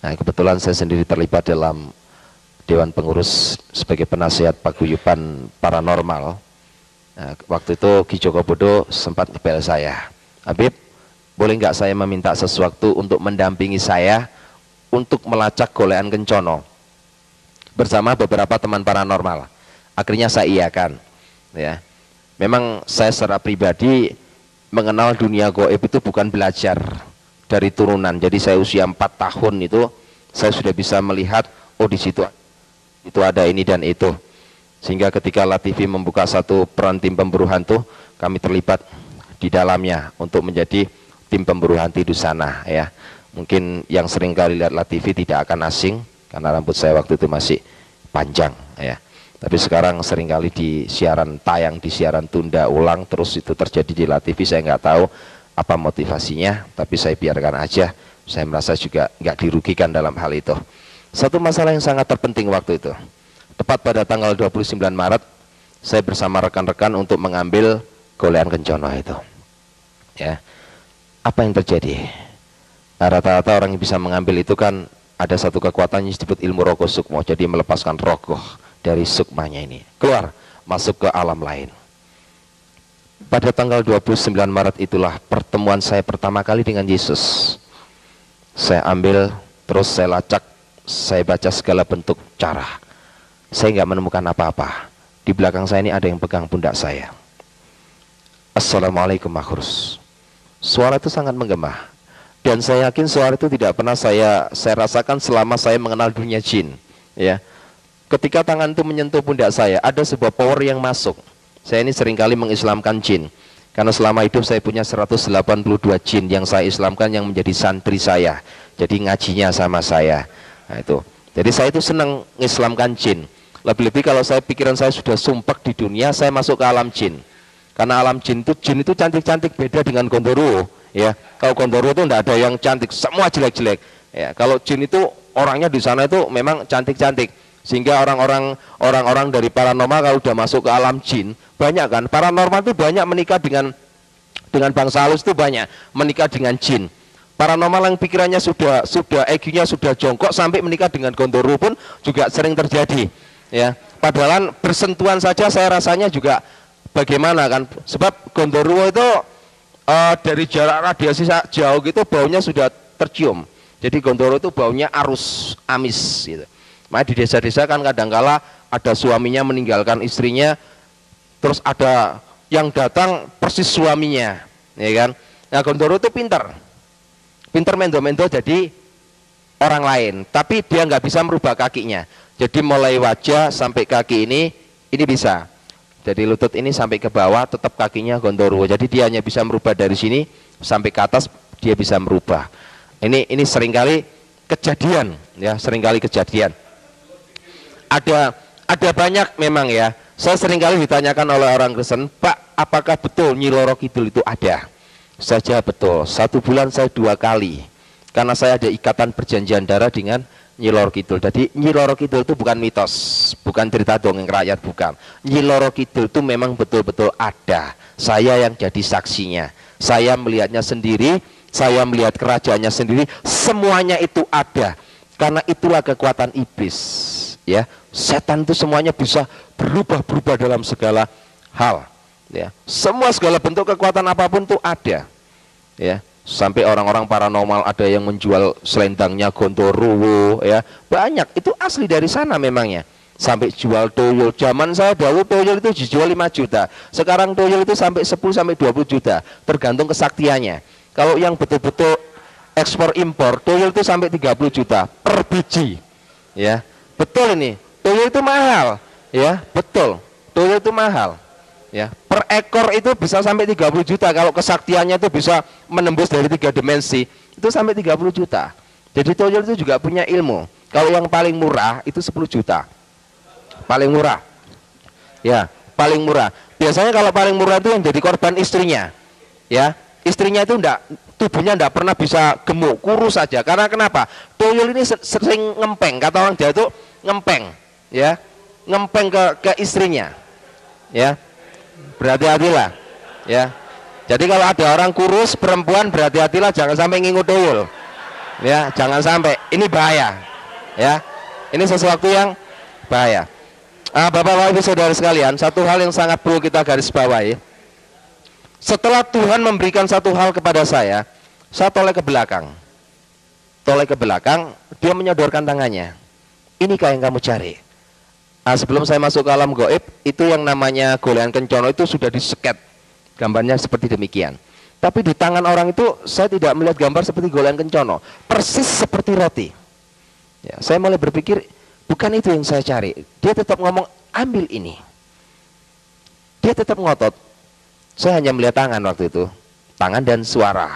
Nah, kebetulan saya sendiri terlibat dalam Dewan Pengurus sebagai penasihat paguyuban paranormal. Nah, waktu itu Ki Joko Bodo sempat ngepel saya, Habib, boleh nggak saya meminta sesuatu untuk mendampingi saya untuk melacak golekan Kencono bersama beberapa teman paranormal. Akhirnya saya iakan, ya. Memang saya secara pribadi mengenal dunia goib itu bukan belajar dari turunan. Jadi saya usia 4 tahun itu saya sudah bisa melihat, oh di situ itu ada ini dan itu. Sehingga ketika LaTV membuka satu peran tim pemburu hantu, kami terlibat di dalamnya untuk menjadi tim pemburu hantu di sana, ya. Mungkin yang sering kali lihat LaTV tidak akan asing karena rambut saya waktu itu masih panjang, ya. Tapi sekarang seringkali di siaran tayang, di siaran tunda ulang, terus itu terjadi di LaTV. Saya nggak tahu apa motivasinya, tapi saya biarkan aja. Saya merasa juga nggak dirugikan dalam hal itu. Satu masalah yang sangat terpenting waktu itu, tepat pada tanggal 29 Maret, saya bersama rekan-rekan untuk mengambil golekan Kencono itu. Ya, apa yang terjadi? Rata-rata orang yang bisa mengambil itu kan ada satu kekuatan yang disebut ilmu rogo sukmo, jadi melepaskan rogoh dari sukmanya ini, keluar, masuk ke alam lain. Pada tanggal 29 Maret itulah pertemuan saya pertama kali dengan Yesus. Saya ambil, terus saya lacak, saya baca segala bentuk cara. Saya nggak menemukan apa-apa. Di belakang saya ini ada yang pegang pundak saya. Assalamualaikum makhurus. Suara itu sangat menggema. Dan saya yakin suara itu tidak pernah saya rasakan selama saya mengenal dunia jin, ya. Ketika tangan itu menyentuh pundak saya, ada sebuah power yang masuk. Saya ini seringkali mengislamkan jin, karena selama hidup saya punya 182 jin yang saya islamkan, yang menjadi santri saya. Jadi ngajinya sama saya. Nah itu. Jadi saya itu senang mengislamkan jin. Lebih-lebih kalau pikiran saya sudah sumpek di dunia, saya masuk ke alam jin. Karena alam jin itu cantik-cantik, beda dengan Gondoruo, ya. Kalau Gondoruo itu tidak ada yang cantik, semua jelek-jelek. Ya, kalau jin itu orangnya di sana itu memang cantik-cantik. Sehingga orang-orang dari paranormal kalau udah masuk ke alam jin, banyak kan, paranormal itu banyak menikah dengan bangsa halus, itu banyak menikah dengan jin. Paranormal yang pikirannya sudah EQ-nya sudah jongkok sampai menikah dengan Gondoruo pun juga sering terjadi, ya. Padahal bersentuhan saja saya rasanya juga bagaimana kan, sebab Gondoruo itu dari jarak radiasi jauh gitu baunya sudah tercium. Jadi Gondoruo itu baunya arus amis gitu. Makanya di desa-desa kan kadangkala ada suaminya meninggalkan istrinya, terus ada yang datang persis suaminya, ya kan. Nah Gondoruo itu pintar mendo-mendo jadi orang lain, tapi dia nggak bisa merubah kakinya. Jadi mulai wajah sampai kaki ini bisa. Jadi lutut ini sampai ke bawah, tetap kakinya gondoruo. Jadi dia hanya bisa merubah dari sini sampai ke atas, dia bisa merubah. Ini seringkali kejadian, ya, seringkali kejadian. Ada banyak memang ya. Saya seringkali ditanyakan oleh orang Kristen, Pak, apakah betul Nyi Loro Kidul itu ada? Saja betul. 1 bulan saya 2 kali, karena saya ada ikatan perjanjian darah dengan Nyi Loro Kidul. Jadi Nyi Loro Kidul itu bukan mitos, bukan cerita dongeng rakyat, bukan. Nyi Loro Kidul itu memang betul-betul ada. Saya yang jadi saksinya. Saya melihatnya sendiri, saya melihat kerajaannya sendiri, semuanya itu ada. Karena itulah kekuatan iblis, ya. Setan itu semuanya bisa berubah-berubah dalam segala hal, ya. Segala bentuk kekuatan apapun itu ada, ya. Sampai orang-orang paranormal ada yang menjual selendangnya Gondoruo, ya, banyak, itu asli dari sana memangnya. Sampai jual toyol, zaman saya dahulu toyol itu dijual 5 juta, sekarang toyol itu sampai 10 sampai 20 juta, tergantung kesaktiannya. Kalau yang betul-betul ekspor impor, toyol itu sampai 30 juta per biji, ya. Betul, ini toyol itu mahal, ya, betul, toyol itu mahal, ya. Per ekor itu bisa sampai 30 juta. Kalau kesaktiannya itu bisa menembus dari 3 dimensi, itu sampai 30 juta. Jadi toyol itu juga punya ilmu. Kalau yang paling murah itu 10 juta, paling murah, ya, paling murah. Biasanya kalau paling murah itu yang jadi korban istrinya, ya. Istrinya itu tubuhnya enggak pernah bisa gemuk, kurus saja. Karena kenapa? Toyol ini sering ngempeng, kata orang Jawa itu ngempeng, ya, ngempeng ke istrinya, ya. Berhati-hatilah, ya. Jadi kalau ada orang kurus perempuan, berhati-hatilah, jangan sampai ngingu toyol, ya, jangan sampai, ini bahaya, ya, ini sesuatu yang bahaya. Bapak-bapak, ibu, saudara sekalian, satu hal yang sangat perlu kita garis bawahi. Setelah Tuhan memberikan satu hal kepada saya toleh ke belakang, dia menyodorkan tangannya, inikah yang kamu cari? Sebelum saya masuk ke alam gaib, itu yang namanya golean kencono itu sudah diseket, gambarnya seperti demikian. Tapi di tangan orang itu saya tidak melihat gambar seperti golean kencono, persis seperti roti, ya. Saya mulai berpikir, bukan itu yang saya cari. Dia tetap ngomong, ambil ini. Dia tetap ngotot. Saya hanya melihat tangan waktu itu, tangan dan suara.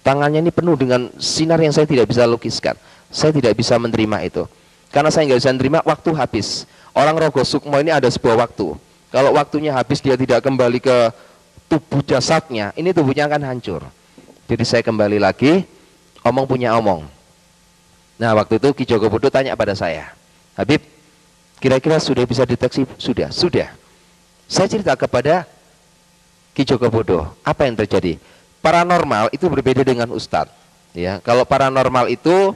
Tangannya ini penuh dengan sinar yang saya tidak bisa lukiskan. Saya tidak bisa menerima itu. Karena saya nggak bisa menerima, waktu habis. Orang Rogo Sukmo ini ada sebuah waktu. Kalau waktunya habis, dia tidak kembali ke tubuh jasadnya, ini tubuhnya akan hancur. Jadi saya kembali lagi, omong punya omong. Nah, waktu itu Ki Jogobodo tanya pada saya, Habib, kira-kira sudah bisa deteksi? Sudah. Saya cerita kepada Ki Jogobodo, apa yang terjadi? Paranormal itu berbeda dengan ustadz, ya. Kalau paranormal itu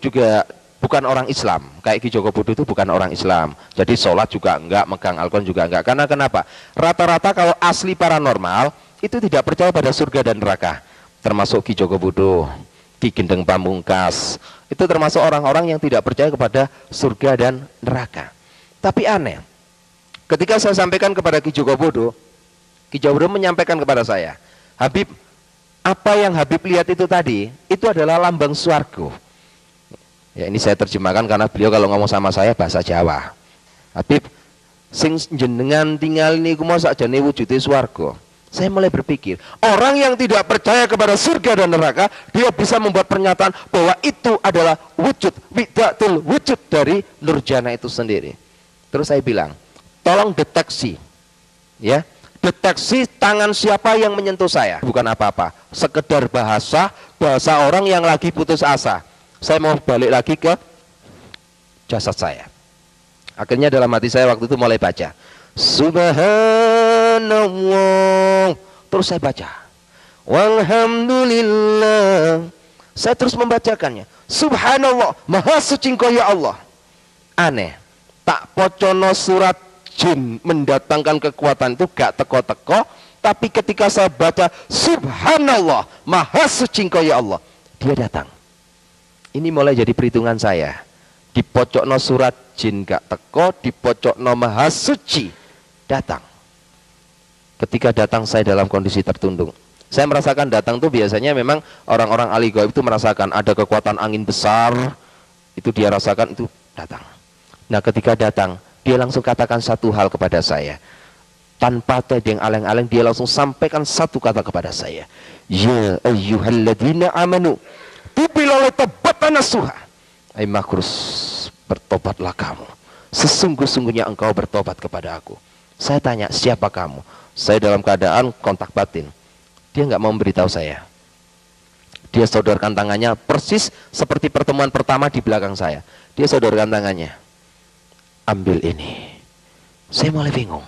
juga bukan orang Islam. Kayak Ki Jogobodo itu bukan orang Islam. Jadi sholat juga enggak, megang Al-Quran juga enggak. Karena kenapa? Rata-rata kalau asli paranormal itu tidak percaya pada surga dan neraka. Termasuk Ki Jogobodo, Ki Gendeng Pamungkas. Itu termasuk orang-orang yang tidak percaya kepada surga dan neraka. Tapi aneh, ketika saya sampaikan kepada Ki Jogobodo menyampaikan kepada saya, Habib, apa yang Habib lihat itu tadi, itu adalah lambang swargo. Ya, ini saya terjemahkan karena beliau kalau ngomong sama saya bahasa Jawa. Habib, sing jenengan tinggal ini kumo sakjane wujude swarga. Saya mulai berpikir, orang yang tidak percaya kepada surga dan neraka, dia bisa membuat pernyataan bahwa itu adalah wujud, widatul wujud dari Nurjana itu sendiri. Terus saya bilang, tolong deteksi, ya, deteksi tangan siapa yang menyentuh saya. Bukan apa-apa, sekedar bahasa orang yang lagi putus asa. Saya mau balik lagi ke jasad saya. Akhirnya dalam hati saya waktu itu mulai baca, Subhanallah. Terus saya baca, Walhamdulillah. Saya terus membacakannya, Subhanallah, Maha Suci Engkau ya Allah. Aneh, tak pocono surat jin mendatangkan kekuatan itu gak teko-teko, tapi ketika saya baca Subhanallah, Maha Suci Engkau ya Allah, dia datang. Ini mulai jadi perhitungan saya. Di pojokno surat jin gak teko, di pojokno Maha Suci datang. Ketika datang saya dalam kondisi tertundung. Saya merasakan datang tuh biasanya memang orang-orang ahli gaib itu merasakan ada kekuatan angin besar, itu dia rasakan, itu datang. Nah, ketika datang, dia langsung katakan satu hal kepada saya. Tanpa tedeng aleng-aleng dia langsung sampaikan satu kata kepada saya. Ya ayyuhalladzina amanu tubilole tobat nasuha. Hai makrus, bertobatlah kamu. Sesungguh-sungguhnya engkau bertobat kepada aku. Saya tanya, siapa kamu? Saya dalam keadaan kontak batin. Dia nggak mau memberitahu saya. Dia sodorkan tangannya persis seperti pertemuan pertama di belakang saya. Dia sodorkan tangannya. Ambil ini. Saya mulai bingung.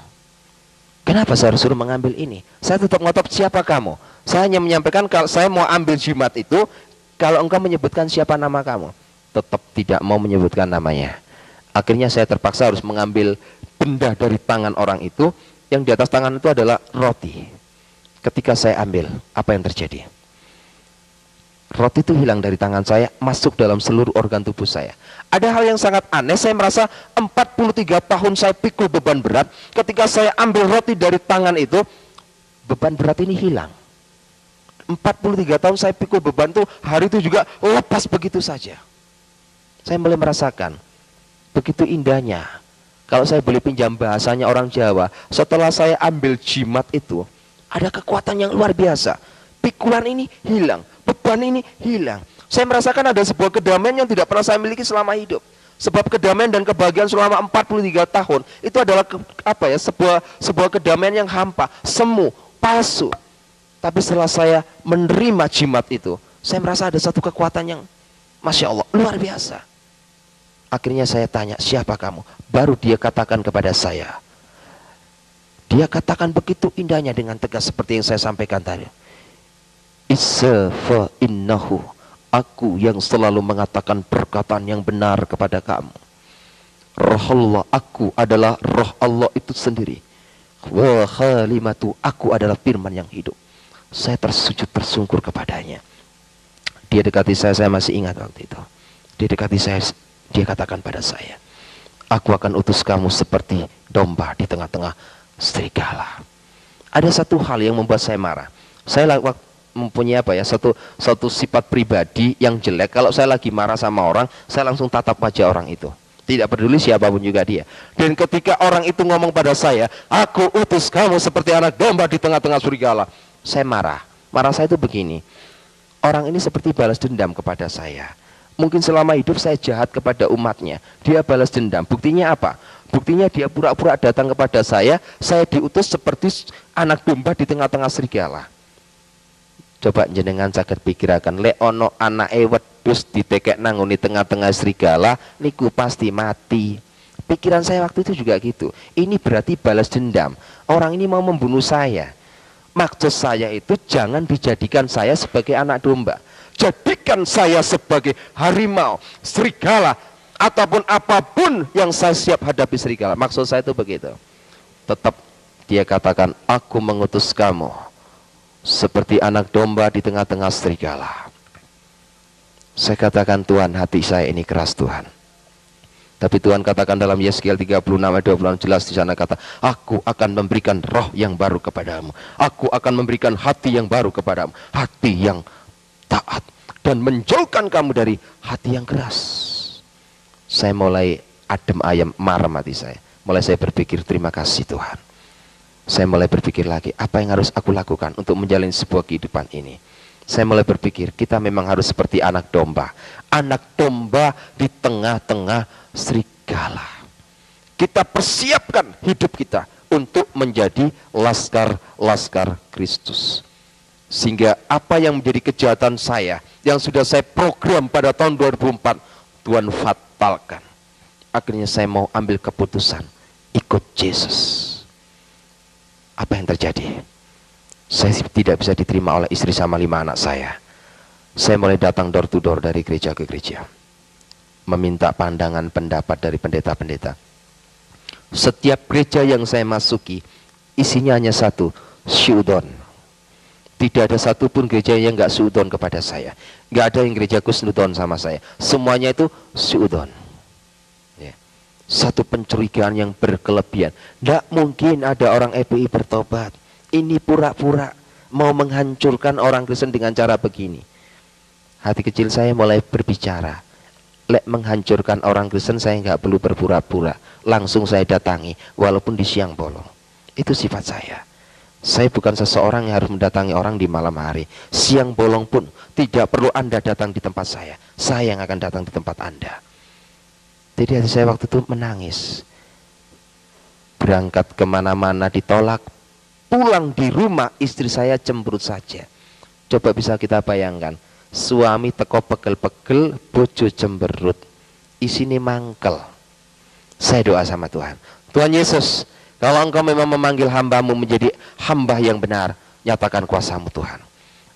Kenapa saya harus suruh mengambil ini? Saya tetap ngotot, siapa kamu? Saya hanya menyampaikan kalau saya mau ambil jimat itu, kalau engkau menyebutkan siapa nama kamu. Tetap tidak mau menyebutkan namanya. Akhirnya saya terpaksa harus mengambil benda dari tangan orang itu. Yang di atas tangan itu adalah roti. Ketika saya ambil, apa yang terjadi? Roti itu hilang dari tangan saya, masuk dalam seluruh organ tubuh saya. Ada hal yang sangat aneh, saya merasa 43 tahun saya pikul beban berat. Ketika saya ambil roti dari tangan itu, beban berat ini hilang. 43 tahun saya pikul beban itu, hari itu juga lepas begitu saja. Saya mulai merasakan, begitu indahnya. Kalau saya boleh pinjam bahasanya orang Jawa, setelah saya ambil jimat itu, ada kekuatan yang luar biasa. Pikulan ini hilang, beban ini hilang. Saya merasakan ada sebuah kedamaian yang tidak pernah saya miliki selama hidup. Sebab kedamaian dan kebahagiaan selama 43 tahun itu adalah sebuah kedamaian yang hampa, semu, palsu. Tapi setelah saya menerima jimat itu, saya merasa ada satu kekuatan yang Masya Allah, luar biasa. Akhirnya saya tanya, siapa kamu? Baru dia katakan kepada saya. Dia katakan begitu indahnya dengan tegas seperti yang saya sampaikan tadi. Isa fa innahu, aku yang selalu mengatakan perkataan yang benar kepada kamu. Roh Allah, aku adalah roh Allah itu sendiri. Wa khalimatu, aku adalah firman yang hidup. Saya tersujud tersungkur kepadanya. Dia dekati saya masih ingat waktu itu. Dia dekati saya, dia katakan pada saya, aku akan utus kamu seperti domba di tengah-tengah serigala. Ada satu hal yang membuat saya marah. Saya mempunyai satu sifat pribadi yang jelek. Kalau saya lagi marah sama orang, saya langsung tatap wajah orang itu, tidak peduli siapapun juga dia. Dan ketika orang itu ngomong pada saya, aku utus kamu seperti anak domba di tengah-tengah serigala, saya marah. Marah saya itu begini, orang ini seperti balas dendam kepada saya. Mungkin selama hidup saya jahat kepada umatnya, dia balas dendam. Buktinya apa? Buktinya dia pura-pura datang kepada saya diutus seperti anak domba di tengah-tengah serigala. Coba jenengan saged pikiraken, lek ono anake wedhus ditekek nangoni tengah-tengah serigala, niku pasti mati. Pikiran saya waktu itu juga gitu. Ini berarti balas dendam. Orang ini mau membunuh saya. Maksud saya itu jangan dijadikan saya sebagai anak domba. Jadikan saya sebagai harimau, serigala, ataupun apapun yang saya siap hadapi serigala. Maksud saya itu begitu. Tetap dia katakan, aku mengutus kamu seperti anak domba di tengah-tengah serigala. Saya katakan, Tuhan, hati saya ini keras Tuhan. Tapi Tuhan katakan dalam Yeskiel 36 ayat 20 jelas di sana kata, aku akan memberikan roh yang baru kepadamu. Aku akan memberikan hati yang baru kepadamu. Hati yang taat dan menjauhkan kamu dari hati yang keras. Saya mulai adem ayem, marah hati saya. Mulai saya berpikir, terima kasih Tuhan. Saya mulai berpikir lagi, apa yang harus aku lakukan untuk menjalani sebuah kehidupan ini. Saya mulai berpikir, kita memang harus seperti anak domba. Anak domba di tengah-tengah serigala. Kita persiapkan hidup kita untuk menjadi laskar-laskar Kristus. Sehingga apa yang menjadi kejahatan saya, yang sudah saya program pada tahun 2004, Tuhan fatalkan. Akhirnya saya mau ambil keputusan, ikut Yesus. Apa yang terjadi? Saya tidak bisa diterima oleh istri sama 5 anak saya. Saya mulai datang door to door dari gereja ke gereja, meminta pandangan pendapat dari pendeta-pendeta. Setiap gereja yang saya masuki, isinya hanya satu, syudon. Tidak ada satupun gereja yang nggak syudon kepada saya. Nggak ada yang gereja kusnudon sama saya. Semuanya itu syudon. Ya. Satu pencurigaan yang berkelebihan. Nggak mungkin ada orang EPI bertobat. Ini pura-pura mau menghancurkan orang Kristen dengan cara begini. Hati kecil saya mulai berbicara. Lek menghancurkan orang Kristen saya nggak perlu berpura-pura. Langsung saya datangi walaupun di siang bolong. Itu sifat saya. Saya bukan seseorang yang harus mendatangi orang di malam hari. Siang bolong pun tidak perlu Anda datang di tempat saya. Saya yang akan datang di tempat Anda. Jadi hati saya waktu itu menangis. Berangkat kemana-mana ditolak. Pulang di rumah istri saya cemberut saja. Coba bisa kita bayangkan. Suami teko pegel-pegel, bojo cemberut. Isini mangkel. Saya doa sama Tuhan. Tuhan Yesus, kalau Engkau memang memanggil hamba-Mu menjadi hamba yang benar, nyatakan kuasa-Mu Tuhan.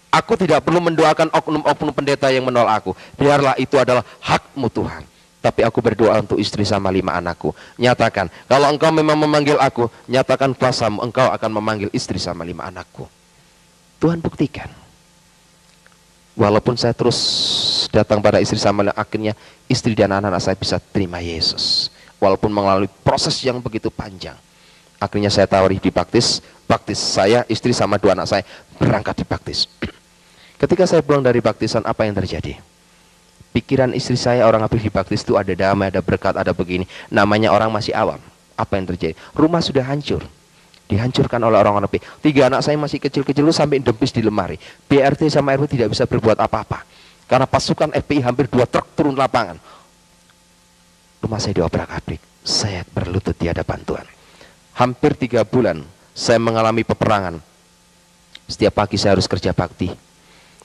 Aku tidak perlu mendoakan oknum-oknum pendeta yang menolak aku. Biarlah itu adalah hak-Mu Tuhan. Tapi aku berdoa untuk istri sama 5 anakku. Nyatakan, kalau Engkau memang memanggil aku, nyatakan kuasa-Mu, Engkau akan memanggil istri sama 5 anakku. Tuhan buktikan. Walaupun saya terus datang pada istri sama, akhirnya istri dan anak-anak saya bisa terima Yesus. Walaupun melalui proses yang begitu panjang. Akhirnya saya tawari dibaptis. Baptis saya, istri sama 2 anak saya berangkat dibaptis. Ketika saya pulang dari baptisan, apa yang terjadi? Pikiran istri saya, orang habis dibaptis itu ada damai, ada berkat, ada begini. Namanya orang masih awam. Apa yang terjadi? Rumah sudah hancur. Dihancurkan oleh orang-orang lebih. 3 anak saya masih kecil-kecil sampai dempis di lemari. BRT sama RW tidak bisa berbuat apa-apa. Karena pasukan FPI hampir 2 truk turun lapangan. Rumah saya diobrak-abrik. Saya berlutut di hadapan Tuhan. Hampir 3 bulan saya mengalami peperangan. Setiap pagi saya harus kerja bakti.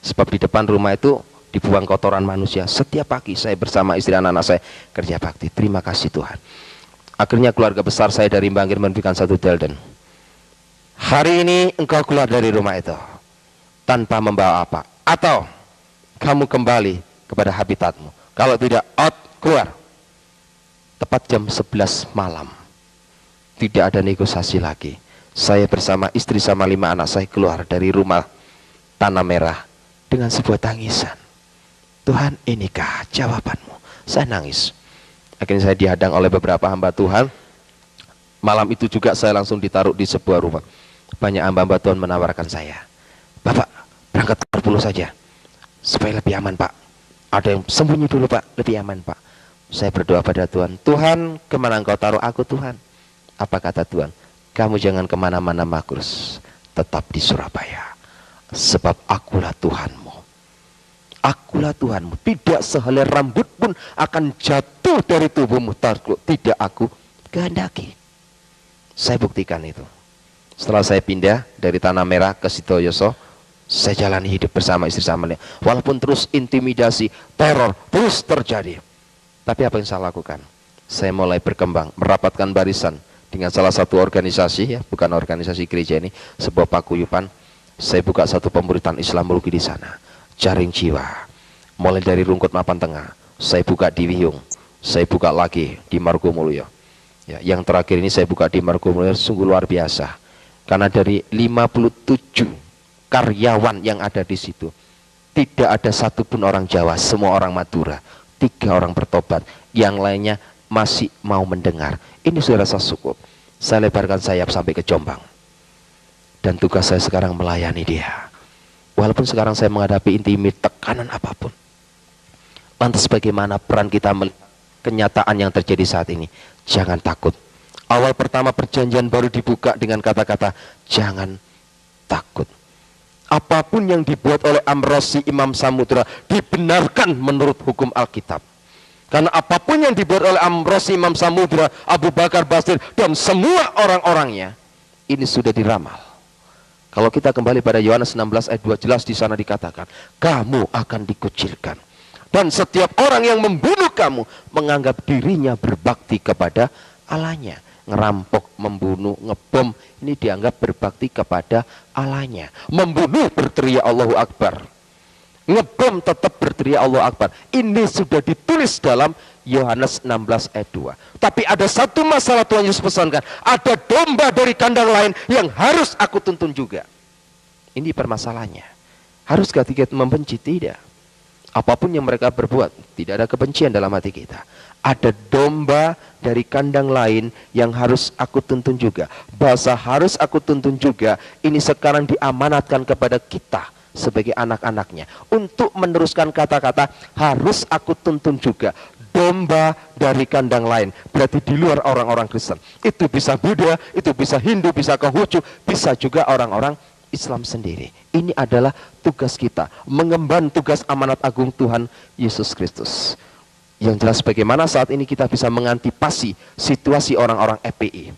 Sebab di depan rumah itu dibuang kotoran manusia. Setiap pagi saya bersama istri anak-anak saya kerja bakti. Terima kasih Tuhan. Akhirnya keluarga besar saya dari Bangkir memberikan 1 delden. Hari ini engkau keluar dari rumah itu tanpa membawa apa. Atau kamu kembali kepada habitatmu. Kalau tidak, out, keluar. Tepat jam 11 malam. Tidak ada negosiasi lagi. Saya bersama istri sama 5 anak saya keluar dari rumah Tanah Merah dengan sebuah tangisan. Tuhan, inikah jawabanmu? Saya nangis. Akhirnya saya dihadang oleh beberapa hamba Tuhan. Malam itu juga saya langsung ditaruh di sebuah rumah. Banyak hamba-hamba Tuhan menawarkan saya, Bapak berangkat ke Pulau saja supaya lebih aman Pak. Ada yang sembunyi dulu Pak, lebih aman Pak. Saya berdoa pada Tuhan, Tuhan kemana engkau taruh aku Tuhan? Apa kata Tuhan? Kamu jangan kemana-mana Markus, tetap di Surabaya. Sebab akulah Tuhanmu. Akulah Tuhanmu. Tidak sehelai rambut pun akan jatuh dari tubuhmu. Tidak aku kehendaki. Saya buktikan itu. Setelah saya pindah dari Tanah Merah ke Sitoyoso, saya jalani hidup bersama istri saya. Walaupun terus intimidasi, teror terus terjadi. Tapi apa yang saya lakukan? Saya mulai berkembang, merapatkan barisan dengan salah satu organisasi, ya, bukan organisasi gereja ini, sebuah paguyuban. Saya buka satu pemuritan Islam Meluki di sana, Jaring Jiwa. Mulai dari Rungkut Mapan Tengah, saya buka di Wiyung, saya buka lagi di Margomulyo. Ya, yang terakhir ini saya buka di Margomulyo, sungguh luar biasa. Karena dari 57 karyawan yang ada di situ, tidak ada satupun orang Jawa, semua orang Madura. 3 orang bertobat, yang lainnya masih mau mendengar. Ini sudah rasa cukup. Saya lebarkan sayap sampai ke Jombang. Dan tugas saya sekarang melayani dia. Walaupun sekarang saya menghadapi intimid, tekanan apapun. Lantas bagaimana peran kita melihat kenyataan yang terjadi saat ini? Jangan takut. Awal pertama perjanjian baru dibuka dengan kata-kata jangan takut. Apapun yang dibuat oleh Amrosi Imam Samudra dibenarkan menurut hukum Alkitab. Karena apapun yang dibuat oleh Amrosi Imam Samudra, Abu Bakar Basir dan semua orang-orangnya, ini sudah diramal. Kalau kita kembali pada Yohanes 16 ayat 2, jelas di sana dikatakan, kamu akan dikucilkan. Dan setiap orang yang membunuh kamu menganggap dirinya berbakti kepada Allahnya. Ngerampok, membunuh, ngebom, ini dianggap berbakti kepada Allahnya. Membunuh berteriak Allahu Akbar, ngebom tetap berteriak Allahu Akbar. Ini sudah ditulis dalam Yohanes 16 ayat 2. Tapi ada satu masalah Tuhan Yesus pesankan, ada domba dari kandang lain yang harus aku tuntun juga. Ini permasalahannya. Haruskah kita membenci? Tidak. Apapun yang mereka berbuat, tidak ada kebencian dalam hati kita. Ada domba dari kandang lain yang harus aku tuntun juga. Bahasa harus aku tuntun juga, ini sekarang diamanatkan kepada kita sebagai anak-anaknya. Untuk meneruskan kata-kata harus aku tuntun juga. domba dari kandang lain. Berarti di luar orang-orang Kristen. Itu bisa Buddha, itu bisa Hindu, bisa Konghucu, bisa juga orang-orang Islam sendiri. Ini adalah tugas kita, mengemban tugas amanat agung Tuhan Yesus Kristus. Yang jelas bagaimana saat ini kita bisa mengantisipasi situasi orang-orang FPI.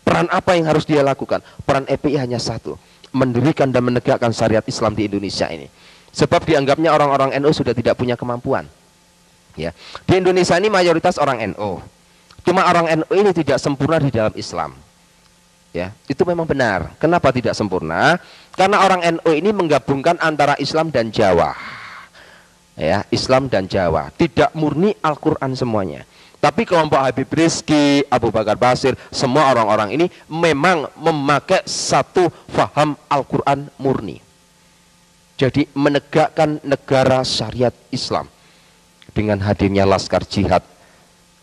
Peran apa yang harus dia lakukan? Peran FPI hanya satu, mendirikan dan menegakkan syariat Islam di Indonesia ini. Sebab dianggapnya orang-orang NU sudah tidak punya kemampuan. Ya, di Indonesia ini mayoritas orang NU. Cuma orang NU ini tidak sempurna di dalam Islam. Ya, itu memang benar. Kenapa tidak sempurna? Karena orang NU ini menggabungkan antara Islam dan Jawa. Ya, Islam dan Jawa, tidak murni Al-Quran semuanya. Tapi kelompok Habib Rizki, Abu Bakar Basir, semua orang-orang ini memang memakai satu faham Al-Quran murni. Jadi menegakkan negara syariat Islam. Dengan hadirnya Laskar Jihad,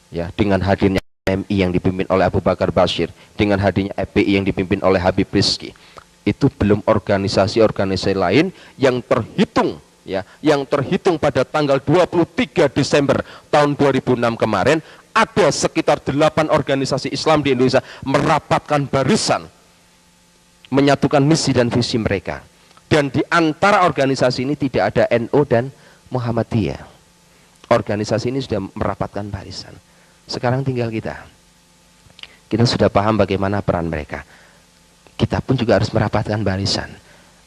ya, dengan hadirnya MI yang dipimpin oleh Abu Bakar Basir, dengan hadirnya FPI yang dipimpin oleh Habib Rizki, itu belum organisasi-organisasi lain yang terhitung, ya, yang terhitung pada tanggal 23 Desember tahun 2006 kemarin, ada sekitar 8 organisasi Islam di Indonesia merapatkan barisan, menyatukan misi dan visi mereka. Dan di antara organisasi ini tidak ada NU dan Muhammadiyah. Organisasi ini sudah merapatkan barisan. Sekarang tinggal kita. Kita sudah paham bagaimana peran mereka. Kita pun juga harus merapatkan barisan.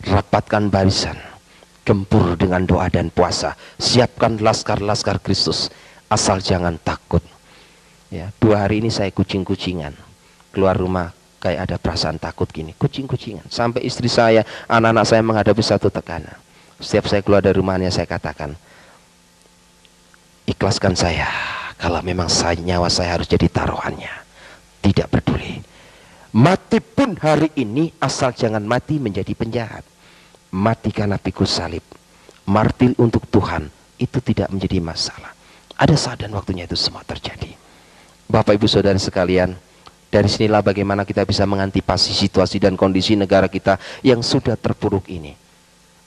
Rapatkan barisan. Gempur dengan doa dan puasa. Siapkan laskar-laskar Kristus. Asal jangan takut. Ya, 2 hari ini saya kucing-kucingan. Keluar rumah kayak ada perasaan takut gini. Kucing-kucingan. Sampai istri saya, anak-anak saya menghadapi satu tekanan. Setiap saya keluar dari rumahnya saya katakan, ikhlaskan saya, kalau memang nyawa saya harus jadi taruhannya. Tidak peduli. Mati pun hari ini asal jangan mati menjadi penjahat. Mati karena pikul salib. Martir untuk Tuhan, itu tidak menjadi masalah. Ada saat dan waktunya itu semua terjadi. Bapak Ibu Saudara sekalian, dari sinilah bagaimana kita bisa mengantisipasi situasi dan kondisi negara kita yang sudah terpuruk ini.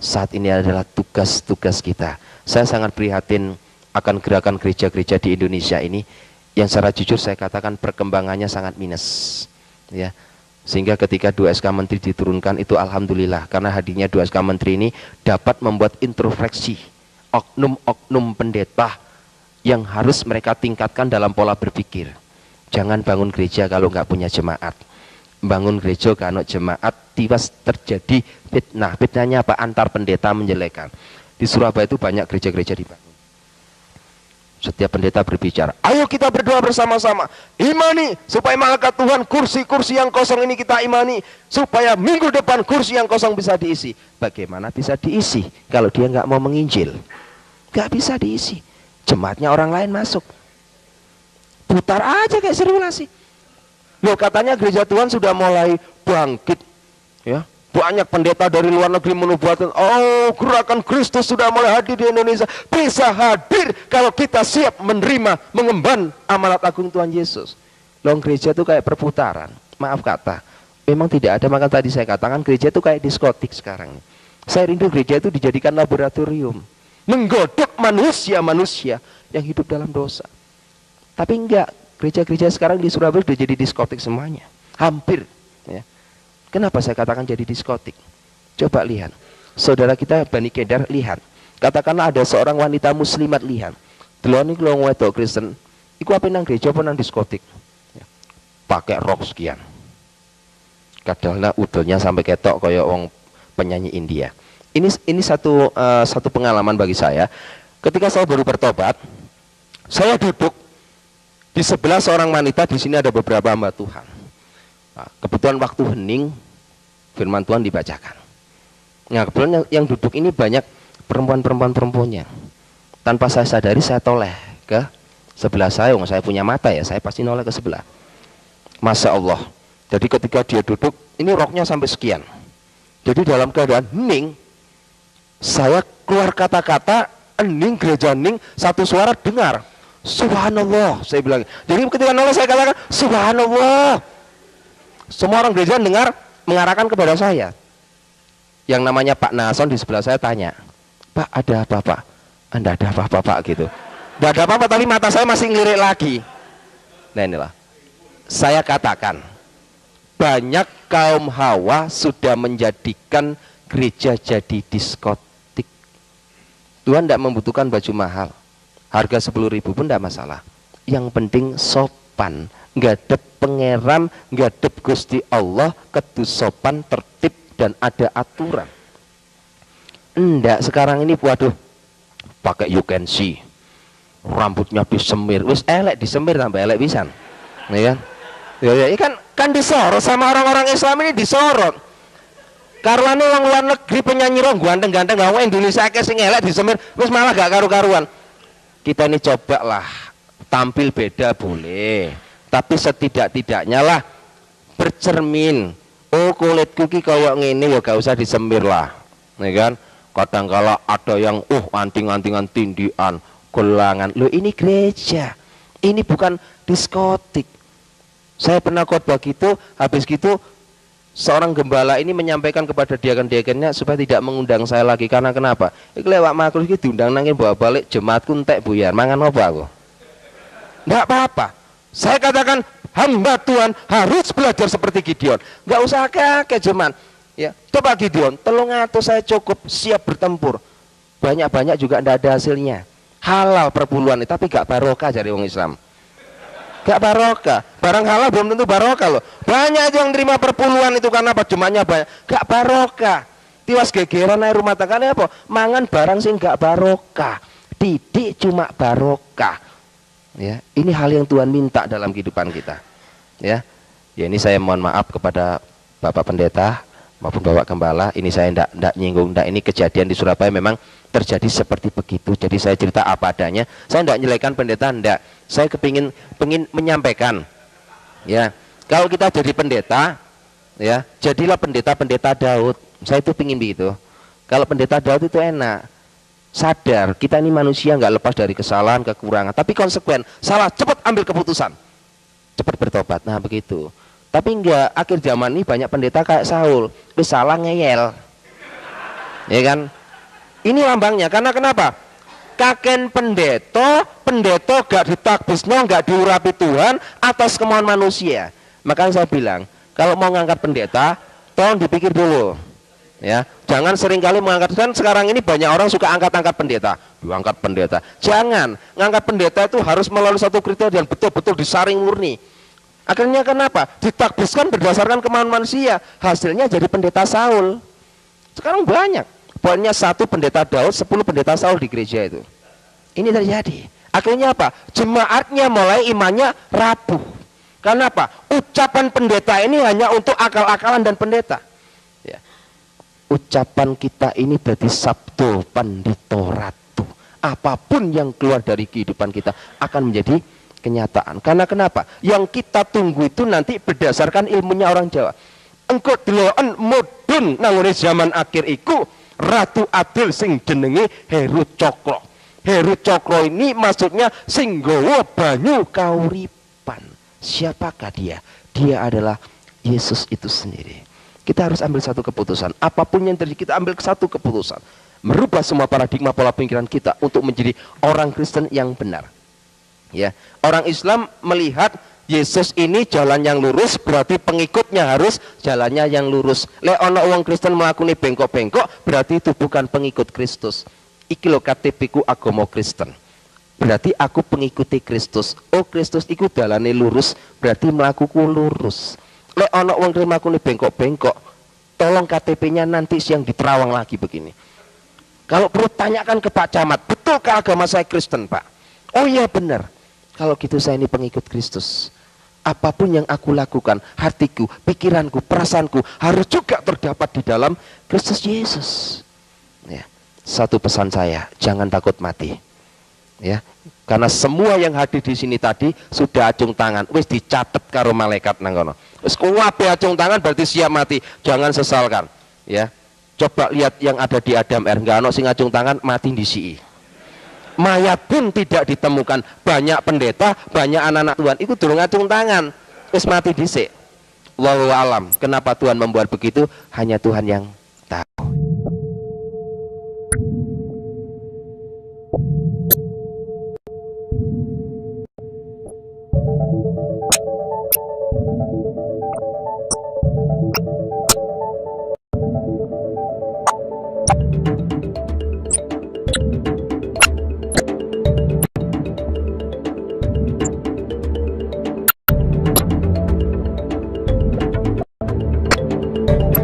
Saat ini adalah tugas-tugas kita. Saya sangat prihatin akan gerakan gereja-gereja di Indonesia ini yang secara jujur saya katakan perkembangannya sangat minus, ya. Sehingga ketika 2 SK Menteri diturunkan itu alhamdulillah, karena hadirnya 2 SK Menteri ini dapat membuat introspeksi oknum-oknum pendeta yang harus mereka tingkatkan dalam pola berpikir. Jangan bangun gereja kalau nggak punya jemaat. Bangun gereja kalau jemaat tiwas terjadi fitnah. Fitnahnya apa? Antar pendeta menjelekan. Di Surabaya itu banyak gereja-gereja dibangun. Setiap pendeta berbicara, ayo kita berdoa bersama-sama, imani supaya malaikat Tuhan kursi-kursi yang kosong ini kita imani, supaya minggu depan kursi yang kosong bisa diisi. Bagaimana bisa diisi kalau dia nggak mau menginjil? Nggak bisa diisi. Jemaatnya orang lain masuk, putar aja kayak sirkulasi. Loh, katanya gereja Tuhan sudah mulai bangkit, ya. Banyak pendeta dari luar negeri menubuatkan, oh gerakan Kristus sudah mulai hadir di Indonesia. Bisa hadir kalau kita siap menerima, mengemban amanat agung Tuhan Yesus. Loh, gereja itu kayak perputaran. Maaf kata, memang tidak ada. Maka tadi saya katakan gereja itu kayak diskotik sekarang. Saya rindu gereja itu dijadikan laboratorium, menggodok manusia-manusia yang hidup dalam dosa. Tapi enggak, gereja-gereja sekarang di Surabaya sudah jadi diskotik semuanya. Hampir, ya. Kenapa saya katakan jadi diskotik? Coba lihat, saudara kita Bani Kedar, lihat. Katakanlah ada seorang wanita muslimat, lihat. Delon iki lho wedok Kristen, iku apa nang gereja apa nang diskotik? Ya. Pakai rok sekian. Kadanglah udolnya sampai ketok kayak wong penyanyi India. Ini satu pengalaman bagi saya. Ketika saya baru bertobat, saya duduk di sebelah seorang wanita, di sini ada beberapa hamba Tuhan. Nah, kebetulan waktu hening firman Tuhan dibacakan. Nah, kebetulan yang duduk ini banyak perempuannya. Tanpa saya sadari saya toleh ke sebelah saya. Saya punya mata ya, saya pasti noleh ke sebelah. Masya Allah. Jadi ketika dia duduk, ini roknya sampai sekian. Jadi dalam keadaan hening, saya keluar kata-kata hening, gereja hening, satu suara dengar, Subhanallah, saya bilang. Jadi ketika noleh saya katakan Subhanallah. Semua orang gereja dengar, mengarahkan kepada saya. Yang namanya Pak Nason di sebelah saya tanya, Pak ada apa Pak? Anda ada apa Pak gitu. Nggak ada apa-apa, tapi mata saya masih ngelirik lagi. Nah inilah, saya katakan, banyak kaum hawa sudah menjadikan gereja jadi diskotik. Tuhan tidak membutuhkan baju mahal, harga 10.000 pun tidak masalah. Yang penting sopan, ngadep pangeran, ngadep Gusti Allah, kudu sopan, tertib, dan ada aturan. Enggak, sekarang ini waduh, pakai you can see, rambutnya disemir, wis elek disemir tambah elek pisan. Ya kan? Ya kan disorot sama orang-orang Islam ini, disorot. Karwane wong luar negeri penyanyi rong ganteng-ganteng, wong Indonesia akeh sing elek disemir, wis malah gak karu-karuan. Kita ini cobalah tampil beda boleh, tapi setidak-tidaknya lah bercermin. Oh, kulitku ki kayak ngene ya gak usah disemir lah. Ya kan? Kadang kala ada yang anting-antingan tindian, gelangan. Loh, ini gereja. Ini bukan diskotik. Saya pernah khotbah gitu, habis gitu seorang gembala ini menyampaikan kepada diaken-diakennya supaya tidak mengundang saya lagi. Karena kenapa? Iki lewat makhluk iki diundang nangin bawa balik jemaatku entek buyar. Mangan apa aku? Enggak apa-apa. Saya katakan hamba Tuhan harus belajar seperti Gideon. Enggak usah kakek jemaat. Ya, coba Gideon, 300 saya cukup siap bertempur. Banyak-banyak juga enggak ada hasilnya. Halal perpuluhan itu, tapi enggak barokah dari orang Islam. Gak barokah, barang halal belum tentu barokah loh. Banyak yang terima perpuluhan itu karena apa? Jemaahnya banyak, gak barokah. Tiwas gegeran air rumah tangga apa? Mangan barang sing gak barokah, didik cuma barokah. Ya, ini hal yang Tuhan minta dalam kehidupan kita. Ya, ini saya mohon maaf kepada Bapak Pendeta maupun Bapak Gembala. Ini saya ndak nyinggung, ini kejadian di Surabaya memang terjadi seperti begitu. Jadi saya cerita apa adanya. Saya ndak nyelekan pendeta, ndak. Saya pengen menyampaikan, ya, kalau kita jadi pendeta, ya, jadilah pendeta Daud. Saya itu pengen begitu. Kalau pendeta Daud itu enak, sadar kita ini manusia, nggak lepas dari kesalahan, kekurangan, tapi konsekuen. Salah, cepat ambil keputusan, cepat bertobat. Nah begitu. Tapi enggak, akhir zaman ini banyak pendeta kayak Saul, salah ngeyel, ya kan? Ini lambangnya. Karena kenapa? Kaken pendeta gak ditakbisno, gak diurapi Tuhan atas kemauan manusia. Makanya saya bilang, kalau mau ngangkat pendeta, tolong dipikir dulu, ya. Jangan seringkali mengangkat. Kan sekarang ini banyak orang suka angkat-angkat pendeta, diangkat pendeta. Jangan, ngangkat pendeta itu harus melalui satu kriteria dan betul-betul disaring murni. Akhirnya kenapa? Ditakbiskan berdasarkan kemauan manusia, hasilnya jadi pendeta Saul. Sekarang banyak. Pokoknya 1 pendeta Daud, 10 pendeta Saul di gereja itu. Ini terjadi. Akhirnya apa? Jemaatnya mulai imannya rapuh. Karena apa? Ucapan pendeta ini hanya untuk akal-akalan dan pendeta. Ya. Ucapan kita ini berarti sabdo pandito ratu. Apapun yang keluar dari kehidupan kita akan menjadi kenyataan. Karena kenapa? Yang kita tunggu itu nanti berdasarkan ilmunya orang Jawa. Engko deloken mudhun nang zaman akhir iku Ratu Adil sing jenenge Heru Cokro. Heru Cokro ini maksudnya sing nggawa banyu kauripan. Siapakah dia? Dia adalah Yesus itu sendiri. Kita harus ambil satu keputusan. Apapun yang terjadi, kita ambil satu keputusan. Merubah semua paradigma pola pikiran kita untuk menjadi orang Kristen yang benar. Ya, orang Islam melihat Yesus ini jalan yang lurus, berarti pengikutnya harus jalannya yang lurus. Lek ono wong Kristen melakukan bengkok-bengkok, berarti itu bukan pengikut Kristus. Iki lho KTP-ku agama Kristen. Berarti aku pengikuti Kristus. Oh, Kristus iku dalane lurus, berarti melakuku lurus. Lek ono wong Kristen melakukan bengkok-bengkok, tolong KTP-nya nanti siang diterawang lagi begini. Kalau perlu tanyakan ke Pak Camat, betulkah agama saya Kristen, Pak? Oh iya benar. Kalau gitu saya ini pengikut Kristus. Apapun yang aku lakukan, hatiku, pikiranku, perasaanku harus juga terdapat di dalam Kristus Yesus. Ya. Satu pesan saya, jangan takut mati. Ya. Karena semua yang hadir di sini tadi sudah acung tangan, wis dicatat karo malaikat nang kono. Wis kuwabe acung tangan berarti siap mati. Jangan sesalkan. Ya. Coba lihat yang ada di Adam R, enggak ono sing acung tangan mati disiki. Mayat pun tidak ditemukan. Banyak pendeta, banyak anak-anak Tuhan itu durung ngacung tangan, wis mati dhisik. Wallahu alam. Kenapa Tuhan membuat begitu? Hanya Tuhan yang tahu. Wabarakatuh.